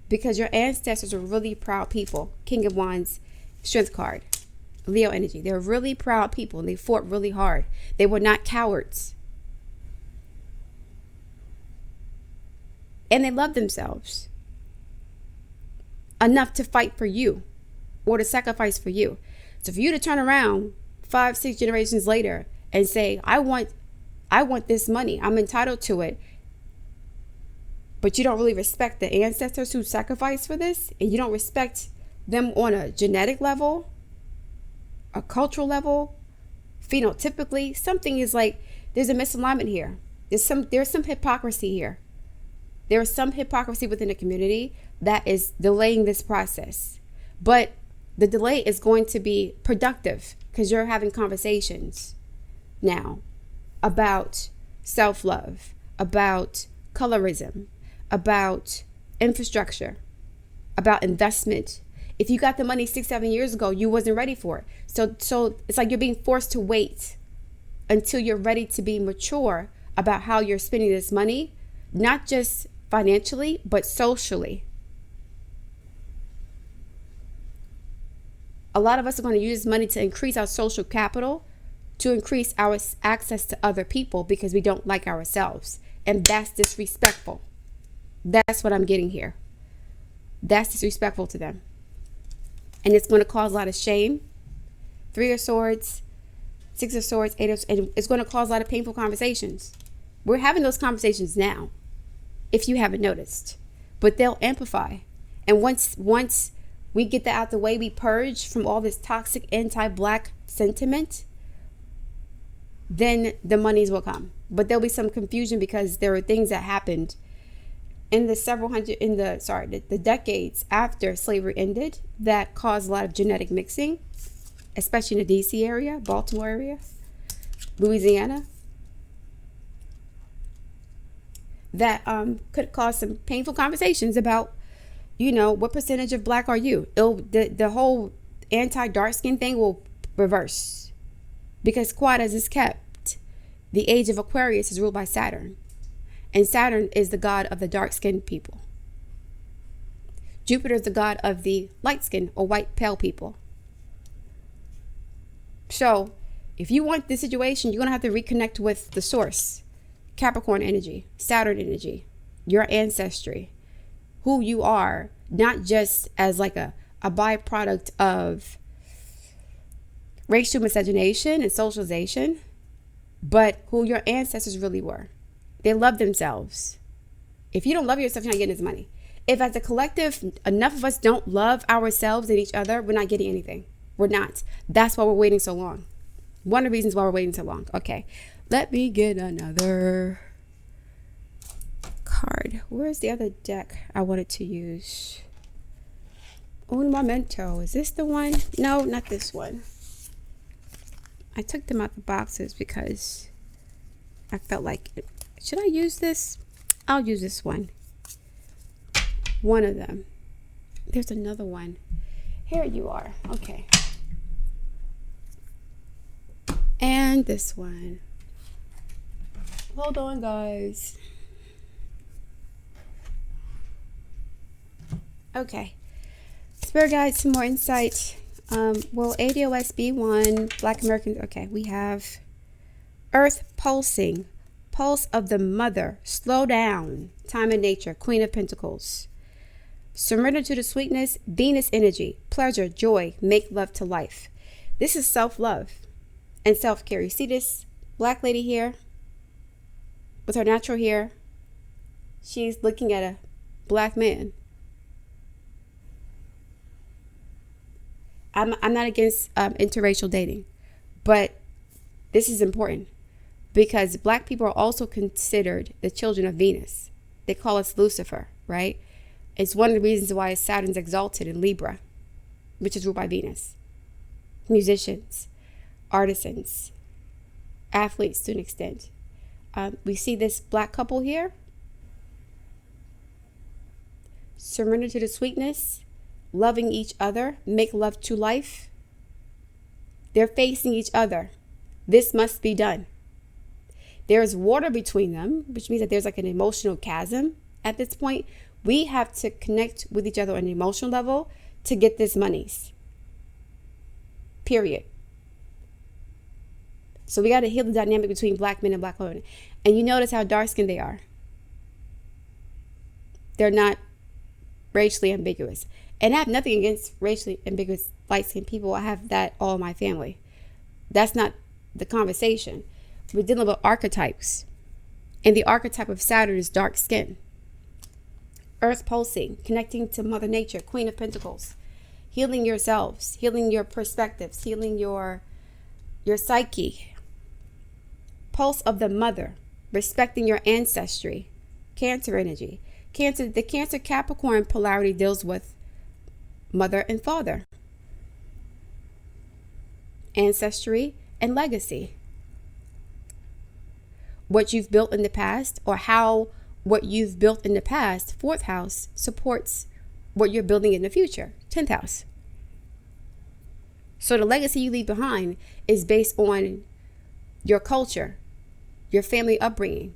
S1: Because your ancestors are really proud people. King of Wands, Strength card, Leo energy. They're really proud people and they fought really hard. They were not cowards. And they loved themselves enough to fight for you or to sacrifice for you. So for you to turn around 5-6 generations later and say, I want this money, I'm entitled to it, but you don't really respect the ancestors who sacrificed for this, and you don't respect them on a genetic level, a cultural level, phenotypically, something is like, there's a misalignment here. There's some hypocrisy here. There is some hypocrisy within the community that is delaying this process. But the delay is going to be productive because you're having conversations now about self-love, about colorism, about infrastructure, about investment. If you got the money 6-7 years ago, you wasn't ready for it. So it's like you're being forced to wait until you're ready to be mature about how you're spending this money, not just financially, but socially. A lot of us are going to use money to increase our social capital, to increase our access to other people because we don't like ourselves. And that's disrespectful. That's what I'm getting here. That's disrespectful to them. And it's going to cause a lot of shame. 3 of Swords, 6 of Swords, 8 of Swords, and it's going to cause a lot of painful conversations. We're having those conversations now, if you haven't noticed. But they'll amplify. And once we get that out the way, we purge from all this toxic anti-Black sentiment, then the monies will come. But there'll be some confusion because there are things that happened in the decades after slavery ended that caused a lot of genetic mixing, especially in the DC area, Baltimore area, Louisiana, that could cause some painful conversations about, what percentage of Black are you? The whole anti-dark skin thing will reverse, because quad as is kept, the age of Aquarius is ruled by Saturn. And Saturn is the god of the dark-skinned people. Jupiter is the god of the light-skinned or white pale people. So if you want this situation, you're going to have to reconnect with the source. Capricorn energy, Saturn energy, your ancestry, who you are, not just as like a byproduct of racial miscegenation and socialization, but who your ancestors really were. They love themselves. If you don't love yourself, you're not getting this money. If as a collective, enough of us don't love ourselves and each other, we're not getting anything. We're not. That's why we're waiting so long. One of the reasons why we're waiting so long. Okay, let me get another card. Where's the other deck I wanted to use? Un momento. Is this the one? No, not this one. I took them out the boxes because I felt like it. Should I use this? I'll use this one. One of them. There's another one. Here you are. Okay. And this one. Hold on, guys. Okay. Spirit guides, some more insight. Will ADOS be one? Black Americans. Okay, we have Earth pulsing. Pulse of the mother. Slow down. Time and nature. Queen of Pentacles. Surrender to the sweetness. Venus energy. Pleasure. Joy. Make love to life. This is self-love and self-care. You see this Black lady here with her natural hair? She's looking at a Black man. I'm not against interracial dating, but this is important because Black people are also considered the children of Venus. They call us Lucifer, right? It's one of the reasons why Saturn's exalted in Libra, which is ruled by Venus. Musicians, artisans, athletes to an extent. We see this Black couple here. Surrender to the sweetness. Loving each other, make love to life. They're facing each other. This must be done. There's water between them, which means that there's like an emotional chasm at this point. We have to connect with each other on an emotional level to get this monies. Period. So we got to heal the dynamic between Black men and Black women. And you notice how dark-skinned they are. They're not racially ambiguous. And I have nothing against racially ambiguous light-skinned people. I have that all in my family. That's not the conversation. We're dealing with archetypes. And the archetype of Saturn is dark skin. Earth pulsing, connecting to Mother Nature, Queen of Pentacles. Healing yourselves, healing your perspectives, healing your psyche. Pulse of the mother, respecting your ancestry. Cancer energy. The Cancer Capricorn polarity deals with mother and father, ancestry and legacy. What you've built in the past, or how what you've built in the past, 4th house, supports what you're building in the future, 10th house. So the legacy you leave behind is based on your culture, your family upbringing,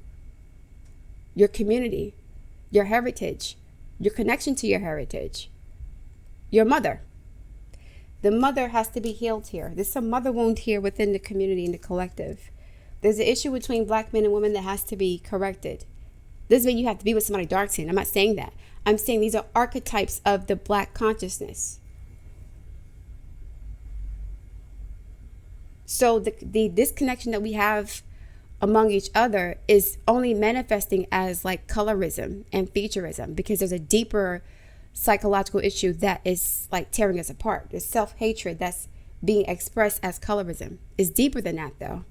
S1: your community, your heritage, your connection to your heritage. Your mother. The mother has to be healed here. There's some mother wound here within the community and the collective. There's an issue between Black men and women that has to be corrected. Doesn't mean you have to be with somebody dark skinned. I'm not saying that. I'm saying these are archetypes of the Black consciousness. So the disconnection that we have among each other is only manifesting as like colorism and featureism, because there's a deeper psychological issue that is like tearing us apart. The self-hatred that's being expressed as colorism is deeper than that, though.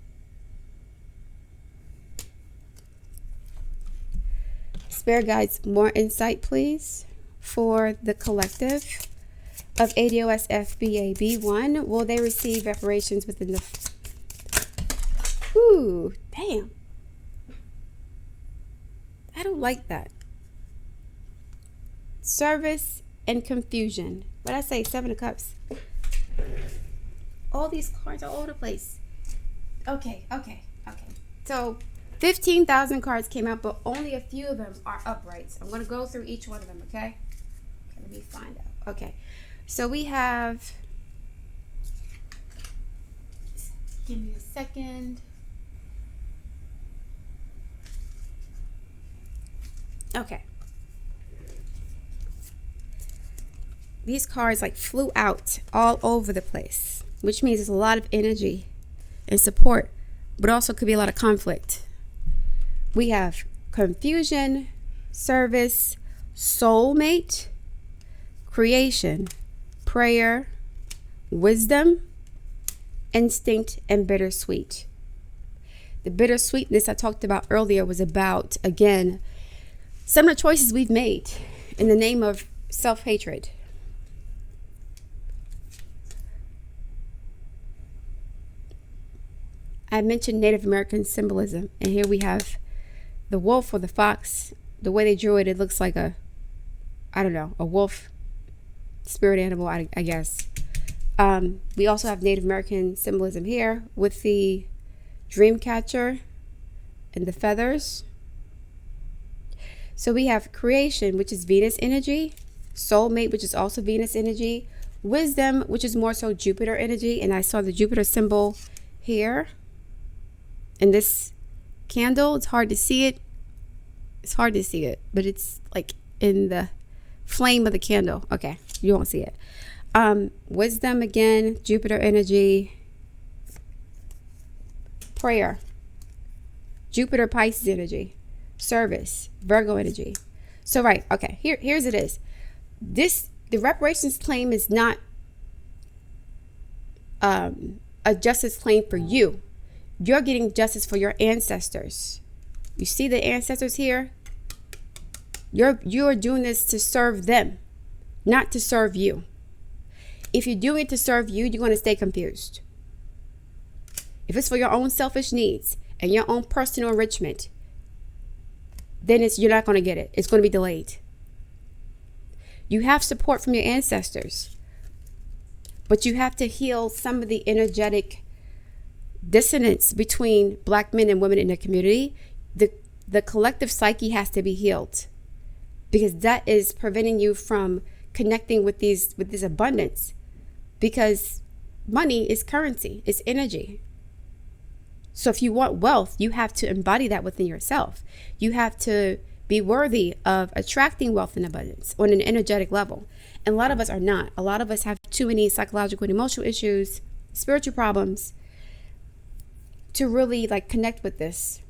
S1: Spirit guides, more insight, please, for the collective of ADOS FBA B1. Will they receive reparations within the... Ooh, damn. I don't like that. Service and confusion. What I say? 7 of Cups. All these cards are all over the place. Okay. So 15,000 cards came out, but only a few of them are uprights. I'm going to go through each one of them, okay? Let me find out. Okay. So we have... Give me a second. Okay. These cards like flew out all over the place, which means there's a lot of energy and support, but also could be a lot of conflict. We have confusion, service, soulmate, creation, prayer, wisdom, instinct, and bittersweet. The bittersweetness I talked about earlier was about, again, some of the choices we've made in the name of self-hatred. I mentioned Native American symbolism, and here we have the wolf or the fox. The way they drew it, it looks like a wolf, spirit animal, I guess. We also have Native American symbolism here with the dream catcher and the feathers. So we have creation, which is Venus energy, soulmate, which is also Venus energy, wisdom, which is more so Jupiter energy, and I saw the Jupiter symbol here in this candle. It's hard to see it. But it's like in the flame of the candle. Okay, you won't see it. Wisdom again, Jupiter energy, prayer, Jupiter Pisces energy, service, Virgo energy. So right, okay, here's it is. The reparations claim is not a justice claim for you. You're getting justice for your ancestors. You see the ancestors here? You're doing this to serve them, not to serve you. If you're doing it to serve you, you're going to stay confused. If it's for your own selfish needs and your own personal enrichment, then you're not going to get it. It's going to be delayed. You have support from your ancestors, but you have to heal some of the energetic dissonance between Black men and women in the community. The collective psyche has to be healed, because that is preventing you from connecting with this abundance, because money is currency, it's energy. So if you want wealth, you have to embody that within yourself. You have to be worthy of attracting wealth and abundance on an energetic level. And a lot of us are not. A lot of us have too many psychological and emotional issues, spiritual problems, to really like connect with this,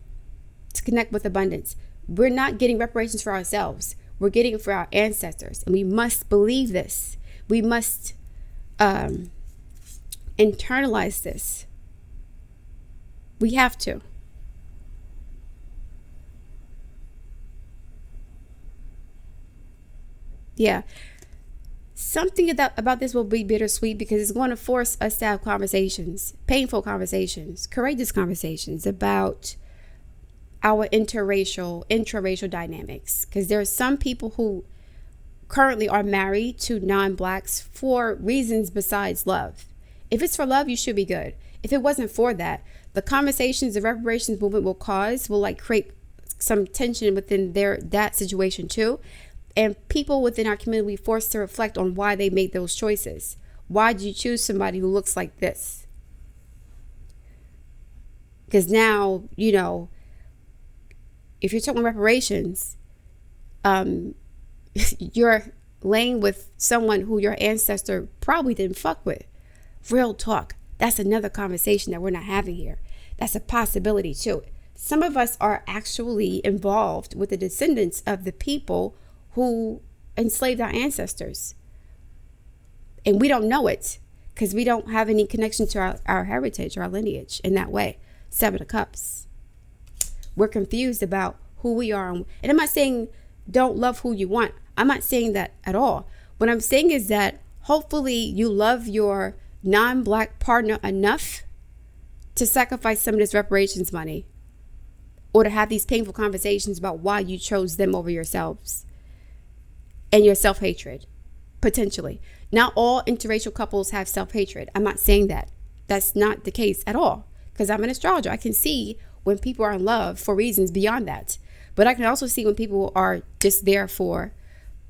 S1: to connect with abundance. We're not getting reparations for ourselves. We're getting it for our ancestors. And we must believe this. We must internalize this. We have to. Yeah. Something about this will be bittersweet, because it's going to force us to have conversations, painful conversations, courageous conversations about our intraracial dynamics. Because there are some people who currently are married to non-Blacks for reasons besides love. If it's for love, you should be good. If it wasn't for that, the conversations the reparations movement will like create some tension within that situation too. And people within our community will be forced to reflect on why they made those choices. Why did you choose somebody who looks like this? Because now, if you're talking reparations, you're laying with someone who your ancestor probably didn't fuck with. Real talk. That's another conversation that we're not having here. That's a possibility too. Some of us are actually involved with the descendants of the people who enslaved our ancestors. And we don't know it because we don't have any connection to our heritage, our lineage in that way. Seven of Cups. We're confused about who we are. And I'm not saying don't love who you want. I'm not saying that at all. What I'm saying is that hopefully you love your non-black partner enough to sacrifice some of this reparations money, or to have these painful conversations about why you chose them over yourselves and your self-hatred, potentially. Not all interracial couples have self-hatred. I'm not saying that. That's not the case at all, because I'm an astrologer. I can see when people are in love for reasons beyond that. But I can also see when people are just there for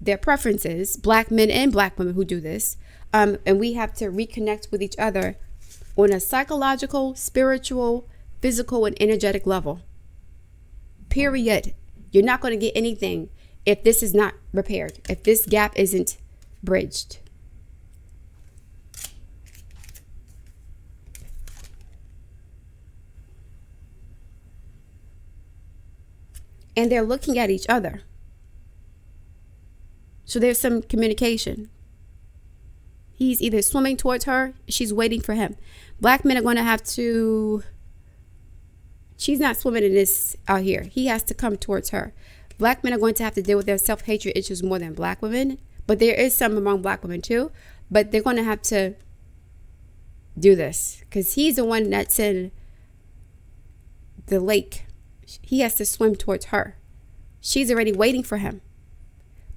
S1: their preferences, black men and black women who do this. And we have to reconnect with each other on a psychological, spiritual, physical, and energetic level. Period. You're not going to get anything if this is not repaired, if this gap isn't bridged. And they're looking at each other. So there's some communication. He's either swimming towards her, she's waiting for him. Black men are going to have to, she's not swimming in this out here. He has to come towards her. Black men are going to have to deal with their self-hatred issues more than black women. But there is some among black women too. But they're going to have to do this because he's the one that's in the lake. He has to swim towards her. She's already waiting for him.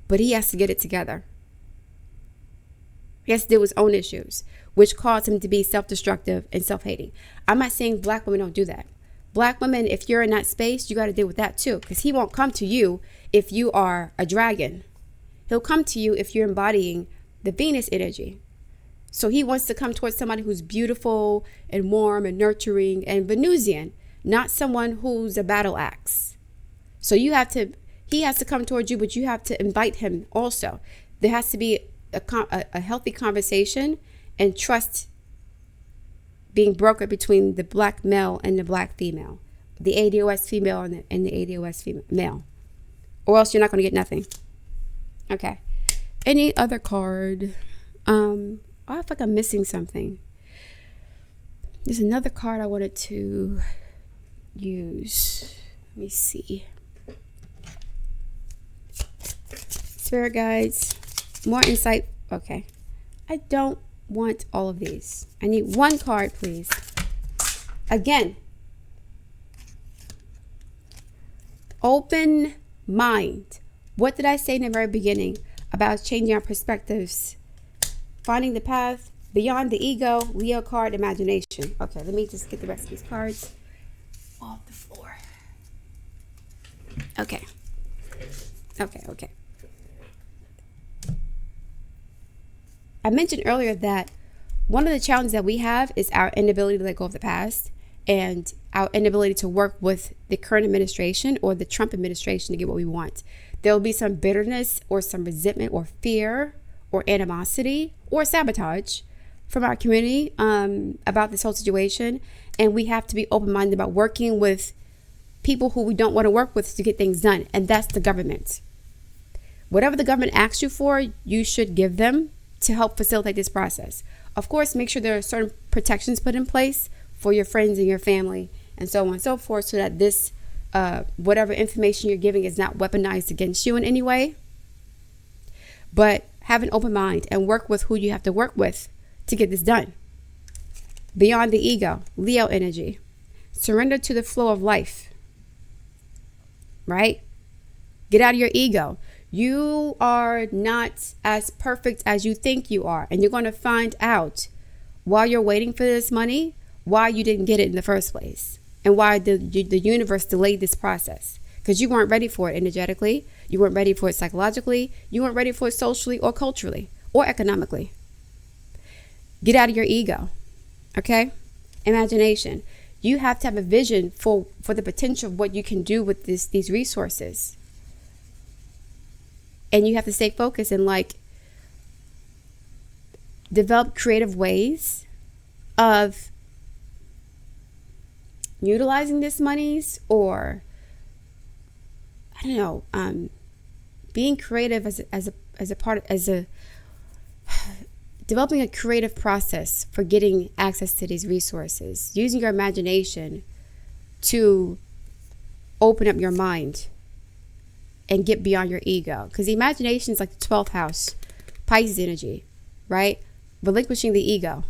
S1: But he has to get it together. He has to deal with his own issues, which cause him to be self-destructive and self-hating. I'm not saying black women don't do that. Black women, if you're in that space, you got to deal with that too. Because he won't come to you if you are a dragon. He'll come to you if you're embodying the Venus energy. So he wants to come towards somebody who's beautiful and warm and nurturing and Venusian, not someone who's a battle axe. So he has to come towards you, but you have to invite him also. There has to be a healthy conversation and trust being brokered between the black male and the black female, the ADOS female and the ADOS male, or else you're not going to get nothing. Okay. Any other card? I feel like I'm missing something. There's another card I wanted to use. Let me see. Spirit guides. More insight. Okay. I don't want all of these. I need one card, please. Again. Open mind. What did I say in the very beginning about changing our perspectives? Finding the path beyond the ego, Leo card, imagination. Okay, let me just get the rest of these cards off the floor. Okay. I mentioned earlier that one of the challenges that we have is our inability to let go of the past and our inability to work with the current administration or the Trump administration to get what we want. There will be some bitterness or some resentment or fear or animosity or sabotage from our community about this whole situation. And we have to be open-minded about working with people who we don't want to work with to get things done. And that's the government. Whatever the government asks you for, you should give them to help facilitate this process. Of course, make sure there are certain protections put in place for your friends and your family and so on and so forth, so that this whatever information you're giving is not weaponized against you in any way. But have an open mind and work with who you have to work with to get this done. Beyond the ego, Leo energy. Surrender to the flow of life. Right? Get out of your ego. You are not as perfect as you think you are. And you're going to find out while you're waiting for this money, why you didn't get it in the first place. And why the universe delayed this process. Because you weren't ready for it energetically. You weren't ready for it psychologically. You weren't ready for it socially or culturally or economically. Get out of your ego. Okay? Imagination. You have to have a vision for the potential of what you can do with these resources. And you have to stay focused and like develop creative ways of utilizing this monies, or I don't know, being creative developing a creative process for getting access to these resources, using your imagination to open up your mind and get beyond your ego. Because the imagination is like the 12th house, Pisces energy, right? Relinquishing the ego.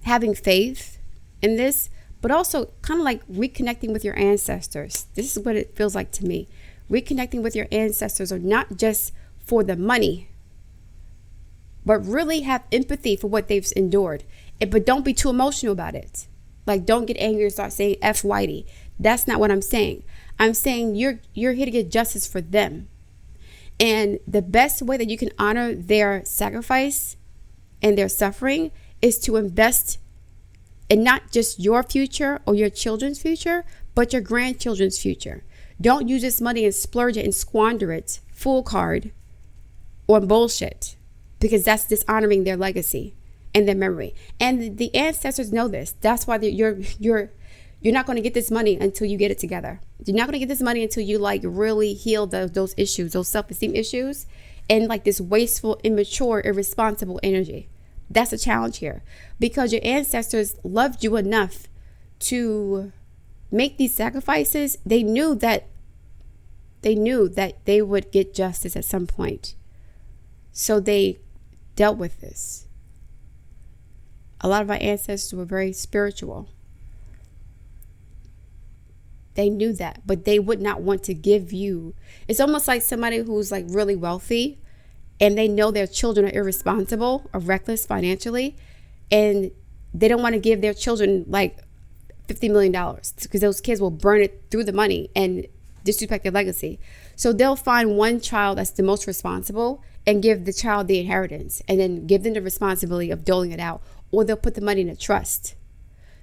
S1: Having faith in this, but also kind of like reconnecting with your ancestors. This is what it feels like to me. Reconnecting with your ancestors, or not just for the money, but really have empathy for what they've endured. But don't be too emotional about it. Like, don't get angry and start saying F Whitey. That's not what I'm saying. I'm saying you're here to get justice for them. And the best way that you can honor their sacrifice and their suffering is to invest in not just your future or your children's future, but your grandchildren's future. Don't use this money and splurge it and squander it full card on bullshit, because that's dishonoring their legacy and their memory. And the ancestors know this. That's why you're not going to get this money until you get it together. You're not going to get this money until you like really heal those issues, those self-esteem issues, and like this wasteful, immature, irresponsible energy. That's a challenge here, because your ancestors loved you enough to make these sacrifices. They knew that they would get justice at some point. So they dealt with this. A lot of our ancestors were very spiritual. They knew that, but they would not want to give you. It's almost like somebody who's like really wealthy and they know their children are irresponsible or reckless financially, and they don't want to give their children like $50 million because those kids will burn it through the money and disrespect their legacy. So they'll find one child that's the most responsible and give the child the inheritance, and then give them the responsibility of doling it out, or they'll put the money in a trust.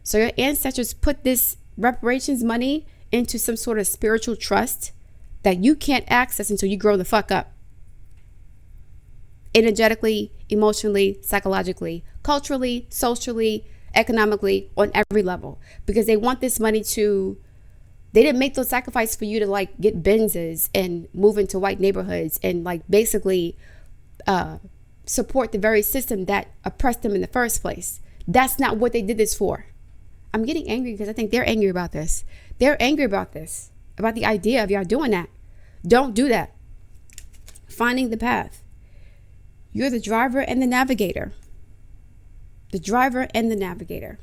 S1: So your ancestors put this reparations money into some sort of spiritual trust that you can't access until you grow the fuck up. Energetically, emotionally, psychologically, culturally, socially, economically, on every level. Because they want this money they didn't make those sacrifices for you to like get Benzes and move into white neighborhoods and like basically support the very system that oppressed them in the first place. That's not what they did this for. I'm getting angry because I think they're angry about this. They're angry about this, about the idea of y'all doing that. Don't do that. Finding the path. You're the driver and the navigator. The driver and the navigator.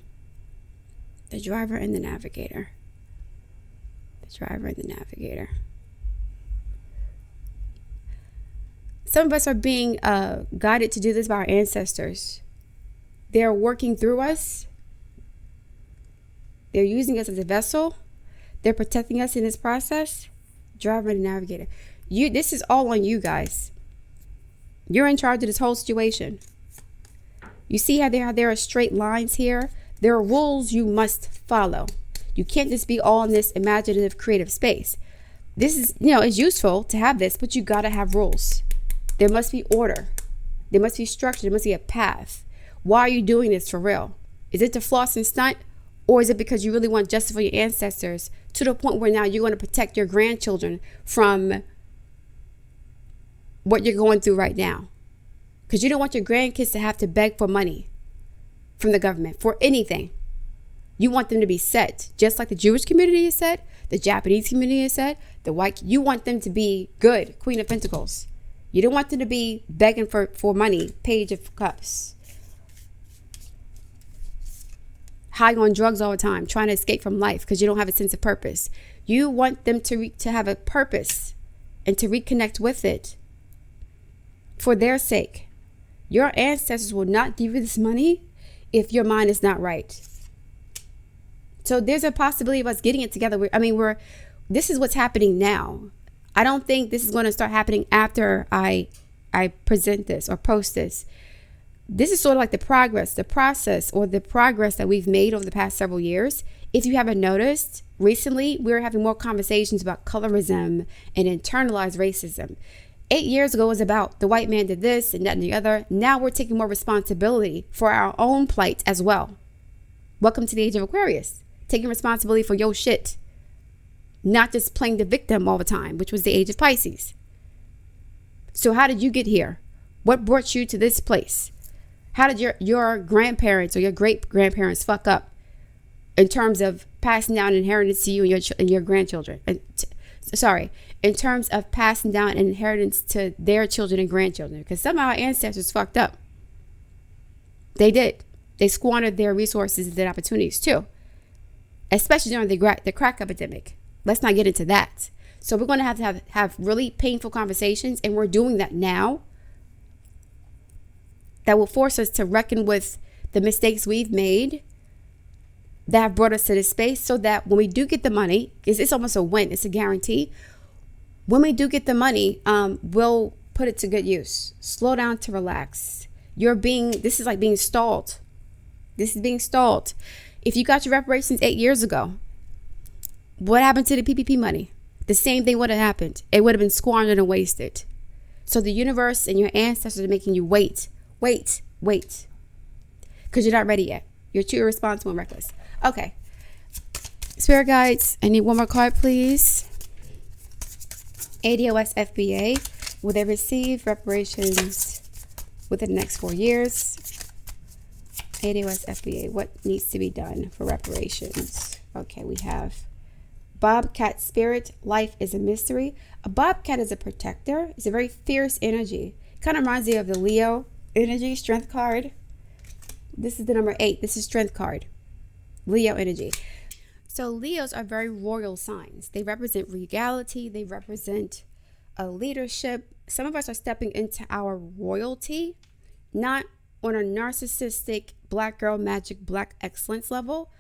S1: The driver and the navigator. The driver and the navigator. Some of us are being guided to do this by our ancestors. They're working through us. They're using us as a vessel. They're protecting us in this process. Driver and navigator. This is all on you guys. You're in charge of this whole situation. You see how there are straight lines here? There are rules you must follow. You can't just be all in this imaginative, creative space. This is, it's useful to have this, but you got to have rules. There must be order. There must be structure. There must be a path. Why are you doing this for real? Is it to floss and stunt? Or is it because you really want justice for your ancestors to the point where now you're going to protect your grandchildren from what you're going through right now? Because you don't want your grandkids to have to beg for money from the government for anything. You want them to be set, just like the Jewish community is set, the Japanese community is set, the white. You want them to be good, Queen of Pentacles. You don't want them to be begging for money, Page of Cups. High on drugs all the time, trying to escape from life because you don't have a sense of purpose. You want them to have a purpose and to reconnect with it for their sake. Your ancestors will not give you this money if your mind is not right. So there's a possibility of us getting it together. This is what's happening now. I don't think this is going to start happening after I present this or post this. This is sort of like the process, or the progress that we've made over the past several years. If you haven't noticed, recently we're having more conversations about colorism and internalized racism. 8 years ago, it was about the white man did this and that and the other. Now we're taking more responsibility for our own plight as well. Welcome to the age of Aquarius. Taking responsibility for your shit. Not just playing the victim all the time, which was the age of Pisces. So how did you get here? What brought you to this place? How did your grandparents or your great-grandparents fuck up in terms of passing down inheritance to you and your grandchildren? In terms of passing down inheritance to their children and grandchildren. Because some of our ancestors fucked up. They did. They squandered their resources and their opportunities too. Especially during the crack epidemic. Let's not get into that. So we're going to have really painful conversations, and we're doing that now. That will force us to reckon with the mistakes we've made that have brought us to this space, so that when we do get the money, it's almost a win. It's a guarantee. When we do get the money, we'll put it to good use. Slow down to relax. This is like being stalled. This is being stalled. If you got your reparations 8 years ago, what happened to the PPP money? The same thing would have happened. It would have been squandered and wasted. So the universe and your ancestors are making you wait. Because you're not ready yet. You're too irresponsible and reckless. Okay. Spirit guides, I need one more card, please. ADOS FBA. Will they receive reparations within the next 4 years? ADOS FBA. What needs to be done for reparations? Okay, we have Bobcat Spirit. Life is a mystery. A bobcat is a protector. It's a very fierce energy. Kind of reminds me of the Leo energy, strength card. This is the number 8. This is strength card. Leo energy. So Leos are very royal signs. They represent regality. They represent a leadership. Some of us are stepping into our royalty, not on a narcissistic black girl magic, black excellence level,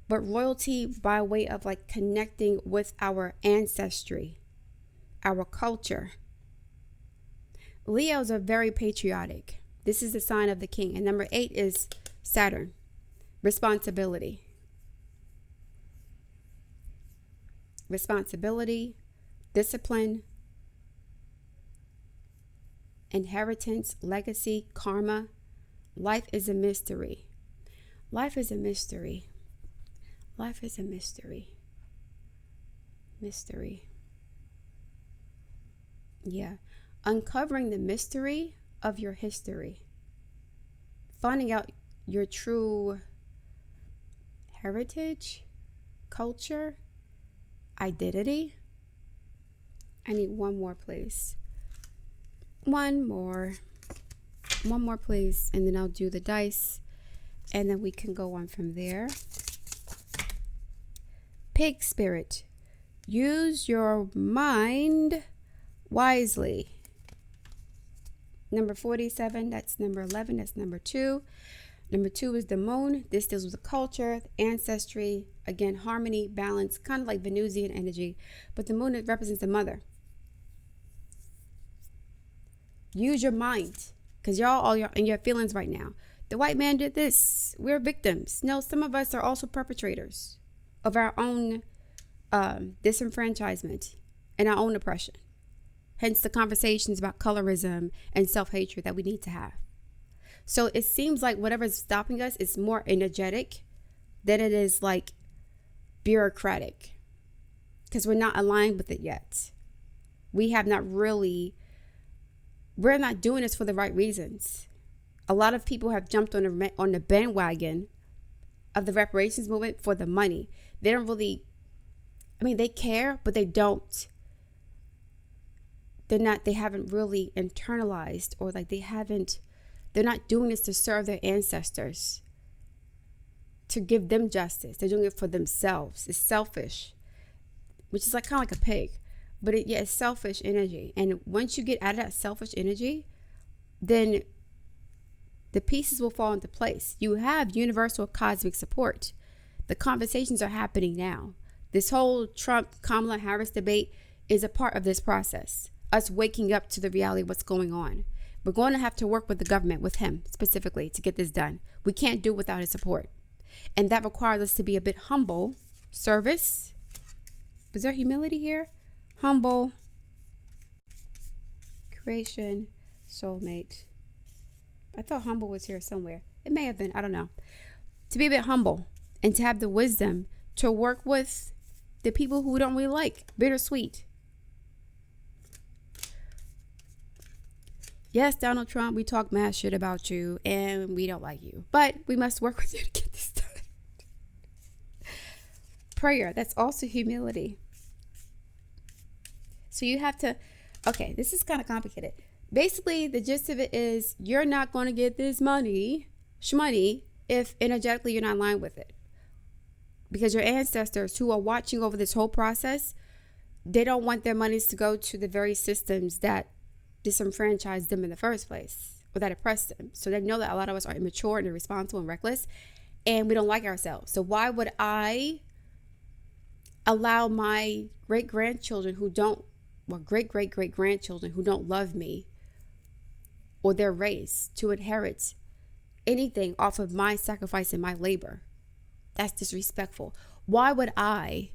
S1: but royalty by way of like connecting with our ancestry, our culture. Leos are very patriotic. This is the sign of the king. And number 8 is Saturn. Responsibility. Responsibility, discipline, inheritance, legacy, karma. Life is a mystery. Life is a mystery. Life is a mystery. Mystery. Yeah. Uncovering the mystery of your history. Finding out your true heritage, culture, identity. I need one more, please. One more, please. And then I'll do the dice. And then we can go on from there. Pig spirit. Use your mind wisely. Number 47, that's number 11, that's number 2. Number 2 is the moon. This deals with the culture, ancestry, again, harmony, balance, kind of like Venusian energy. But the moon represents the mother. Use your mind, because y'all all in your feelings right now. The white man did this. We're victims. No, some of us are also perpetrators of our own disenfranchisement and our own oppression. Hence the conversations about colorism and self-hatred that we need to have. So it seems like whatever's stopping us is more energetic than it is like bureaucratic, because we're not aligned with it yet. We're not doing this for the right reasons. A lot of people have jumped on the bandwagon of the reparations movement for the money. They don't really, they care, but they don't. They haven't really internalized, or like they're not doing this to serve their ancestors, to give them justice. They're doing it for themselves. It's selfish, which is like kind of like a pig, but it's selfish energy. And once you get out of that selfish energy, then the pieces will fall into place. You have universal cosmic support. The conversations are happening now. This whole Trump-Kamala Harris debate is a part of this process. Us waking up to the reality of what's going on. We're going to have to work with the government, with him specifically, to get this done. We can't do it without his support. And that requires us to be a bit humble. Service. Is there humility here? Humble. Creation. Soulmate. I thought humble was here somewhere. It may have been. I don't know. To be a bit humble and to have the wisdom to work with the people who we don't really like. Bittersweet. Yes, Donald Trump, we talk mad shit about you and we don't like you. But we must work with you to get this done. Prayer, that's also humility. So you have to, okay, this is kind of complicated. Basically, the gist of it is you're not going to get this money, shmoney, if energetically you're not in line with it. Because your ancestors who are watching over this whole process, they don't want their monies to go to the very systems that disenfranchised them in the first place, or that oppressed them. So they know that a lot of us are immature and irresponsible and reckless, and we don't like ourselves. So why would I allow my great-grandchildren who don't, well, great-great-great-grandchildren who don't love me or their race to inherit anything off of my sacrifice and my labor? That's disrespectful. Why would I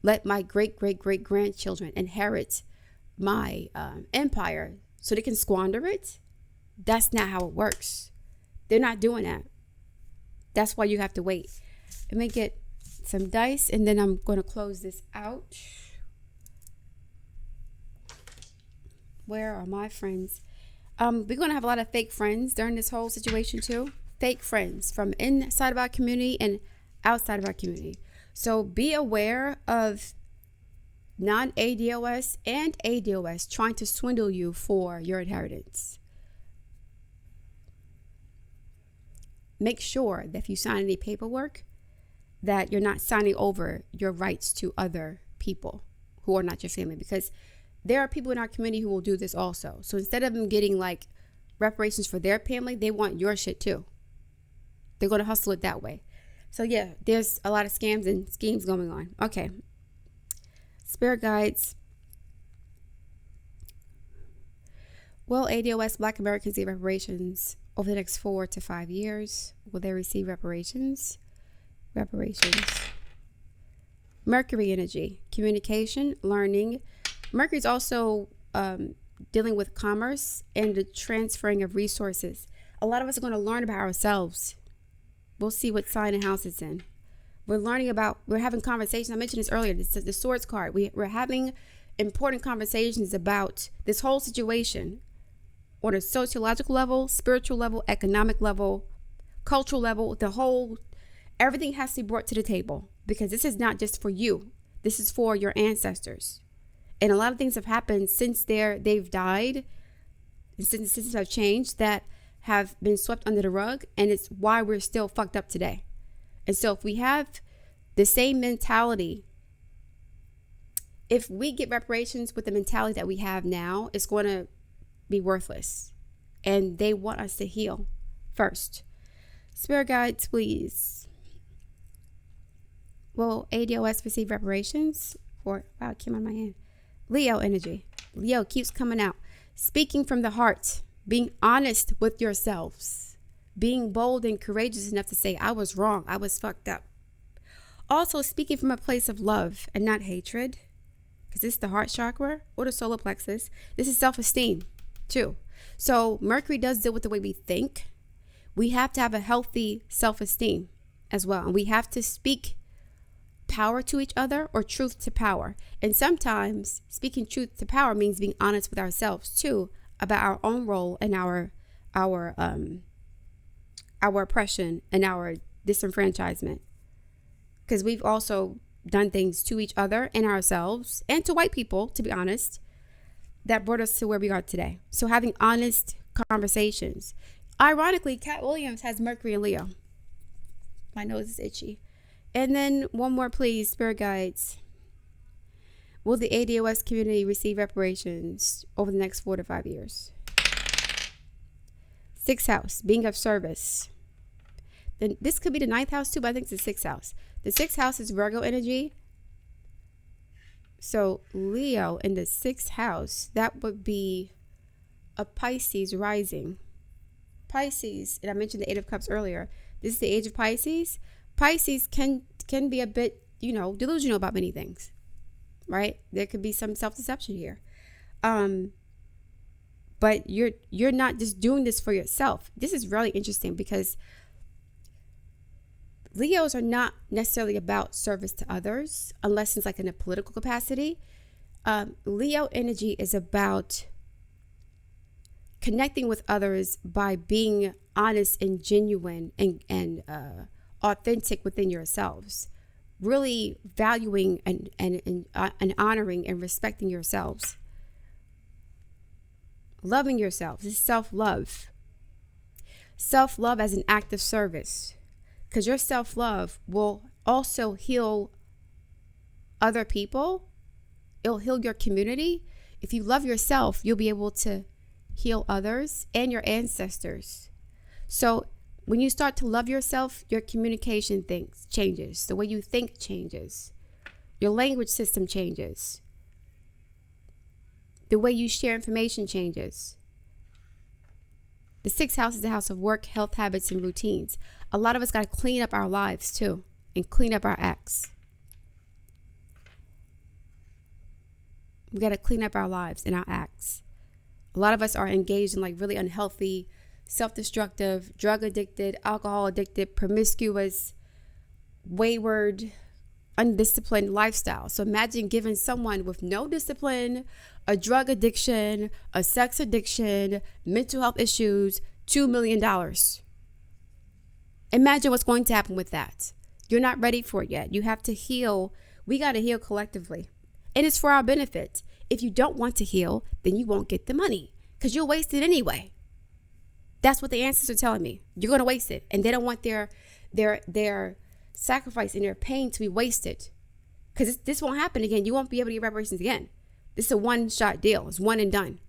S1: let my great-great-great-grandchildren inherit my empire so they can squander it? That's not how it works. They're not doing that. That's why you have to wait. Let me get some dice and then I'm going to close this out. Where are my friends? We're going to have a lot of fake friends during this whole situation too. Fake friends from inside of our community and outside of our community. So be aware of non-ADOS and ADOS trying to swindle you for your inheritance. Make sure that if you sign any paperwork, that you're not signing over your rights to other people who are not your family, because there are people in our community who will do this also. So instead of them getting like reparations for their family, they want your shit too. They're going to hustle it that way. So yeah, there's a lot of scams and schemes going on. Okay. Spirit guides. Will ADOS Black Americans get reparations over the next 4 to 5 years? Will they receive reparations? Reparations. Mercury energy. Communication, learning. Mercury's also dealing with commerce and the transferring of resources. A lot of us are going to learn about ourselves. We'll see what sign and house it's in. We're having conversations. I mentioned this earlier, the Swords card. We're having important conversations about this whole situation on a sociological level, spiritual level, economic level, cultural level, everything has to be brought to the table, because this is not just for you. This is for your ancestors. And a lot of things have happened since they've died, and since the systems have changed, that have been swept under the rug, and it's why we're still fucked up today. And so if we have the same mentality, if we get reparations with the mentality that we have now, it's going to be worthless. And they want us to heal first. Spirit guides, please. Will ADOS receive reparations? Wow, it came on my hand. Leo energy. Leo keeps coming out. Speaking from the heart. Being honest with yourselves. Being bold and courageous enough to say, I was wrong. I was fucked up. Also speaking from a place of love and not hatred. Because this is the heart chakra or the solar plexus. This is self-esteem too. So Mercury does deal with the way we think. We have to have a healthy self-esteem as well. And we have to speak power to each other, or truth to power. And sometimes speaking truth to power means being honest with ourselves too, about our own role and our oppression and our disenfranchisement. Because we've also done things to each other and ourselves and to white people, to be honest, that brought us to where we are today. So having honest conversations. Ironically, Cat Williams has Mercury and Leo. My nose is itchy. And then one more, please, spirit guides. Will the ADOS community receive reparations over the next 4 to 5 years? 6th house, being of service. Then this could be the 9th house too, but I think it's the 6th house. The 6th house is Virgo energy. So Leo in the 6th house, that would be a Pisces rising. Pisces, and I mentioned the Eight of Cups earlier. This is the age of Pisces. Pisces can be a bit, delusional about many things, right? There could be some self-deception here. But you're not just doing this for yourself. This is really interesting because Leos are not necessarily about service to others unless it's like in a political capacity. Leo energy is about connecting with others by being honest and genuine and authentic within yourselves. Really valuing and honoring and respecting yourselves. Loving yourself. This is self-love. Self-love as an act of service. Because your self-love will also heal other people. It'll heal your community. If you love yourself, you'll be able to heal others and your ancestors. So when you start to love yourself, your communication changes. The way you think changes. Your language system changes. The way you share information changes. The 6th house is the house of work, health, habits, and routines. A lot of us got to clean up our lives too and clean up our acts. We got to clean up our lives and our acts. A lot of us are engaged in like really unhealthy, self-destructive, drug addicted, alcohol addicted, promiscuous, wayward, undisciplined lifestyle. So imagine giving someone with no discipline, a drug addiction, a sex addiction, mental health issues, $2 million. Imagine what's going to happen with that. You're not ready for it yet. You have to heal. We got to heal collectively. And it's for our benefit. If you don't want to heal, then you won't get the money because you'll waste it anyway. That's what the ancestors are telling me. You're going to waste it. And they don't want their sacrifice and their pain to be wasted. Because this won't happen again. You won't be able to get reparations again. This is a one-shot deal. It's one and done.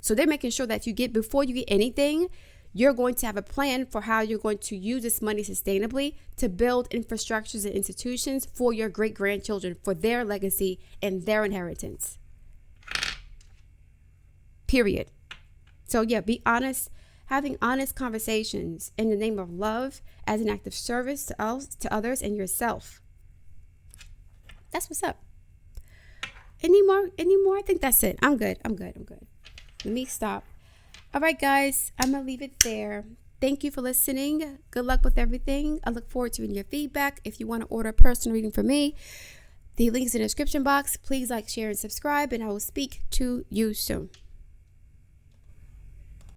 S1: So they're making sure that before you get anything, you're going to have a plan for how you're going to use this money sustainably to build infrastructures and institutions for your great-grandchildren, for their legacy and their inheritance. Period. So yeah, be honest. Having honest conversations in the name of love as an act of service to others and yourself. That's what's up. Any more? I think that's it. I'm good. Let me stop. All right, guys, I'm going to leave it there. Thank you for listening. Good luck with everything. I look forward to reading your feedback. If you want to order a personal reading from me, the link's in the description box. Please like, share, and subscribe, and I will speak to you soon.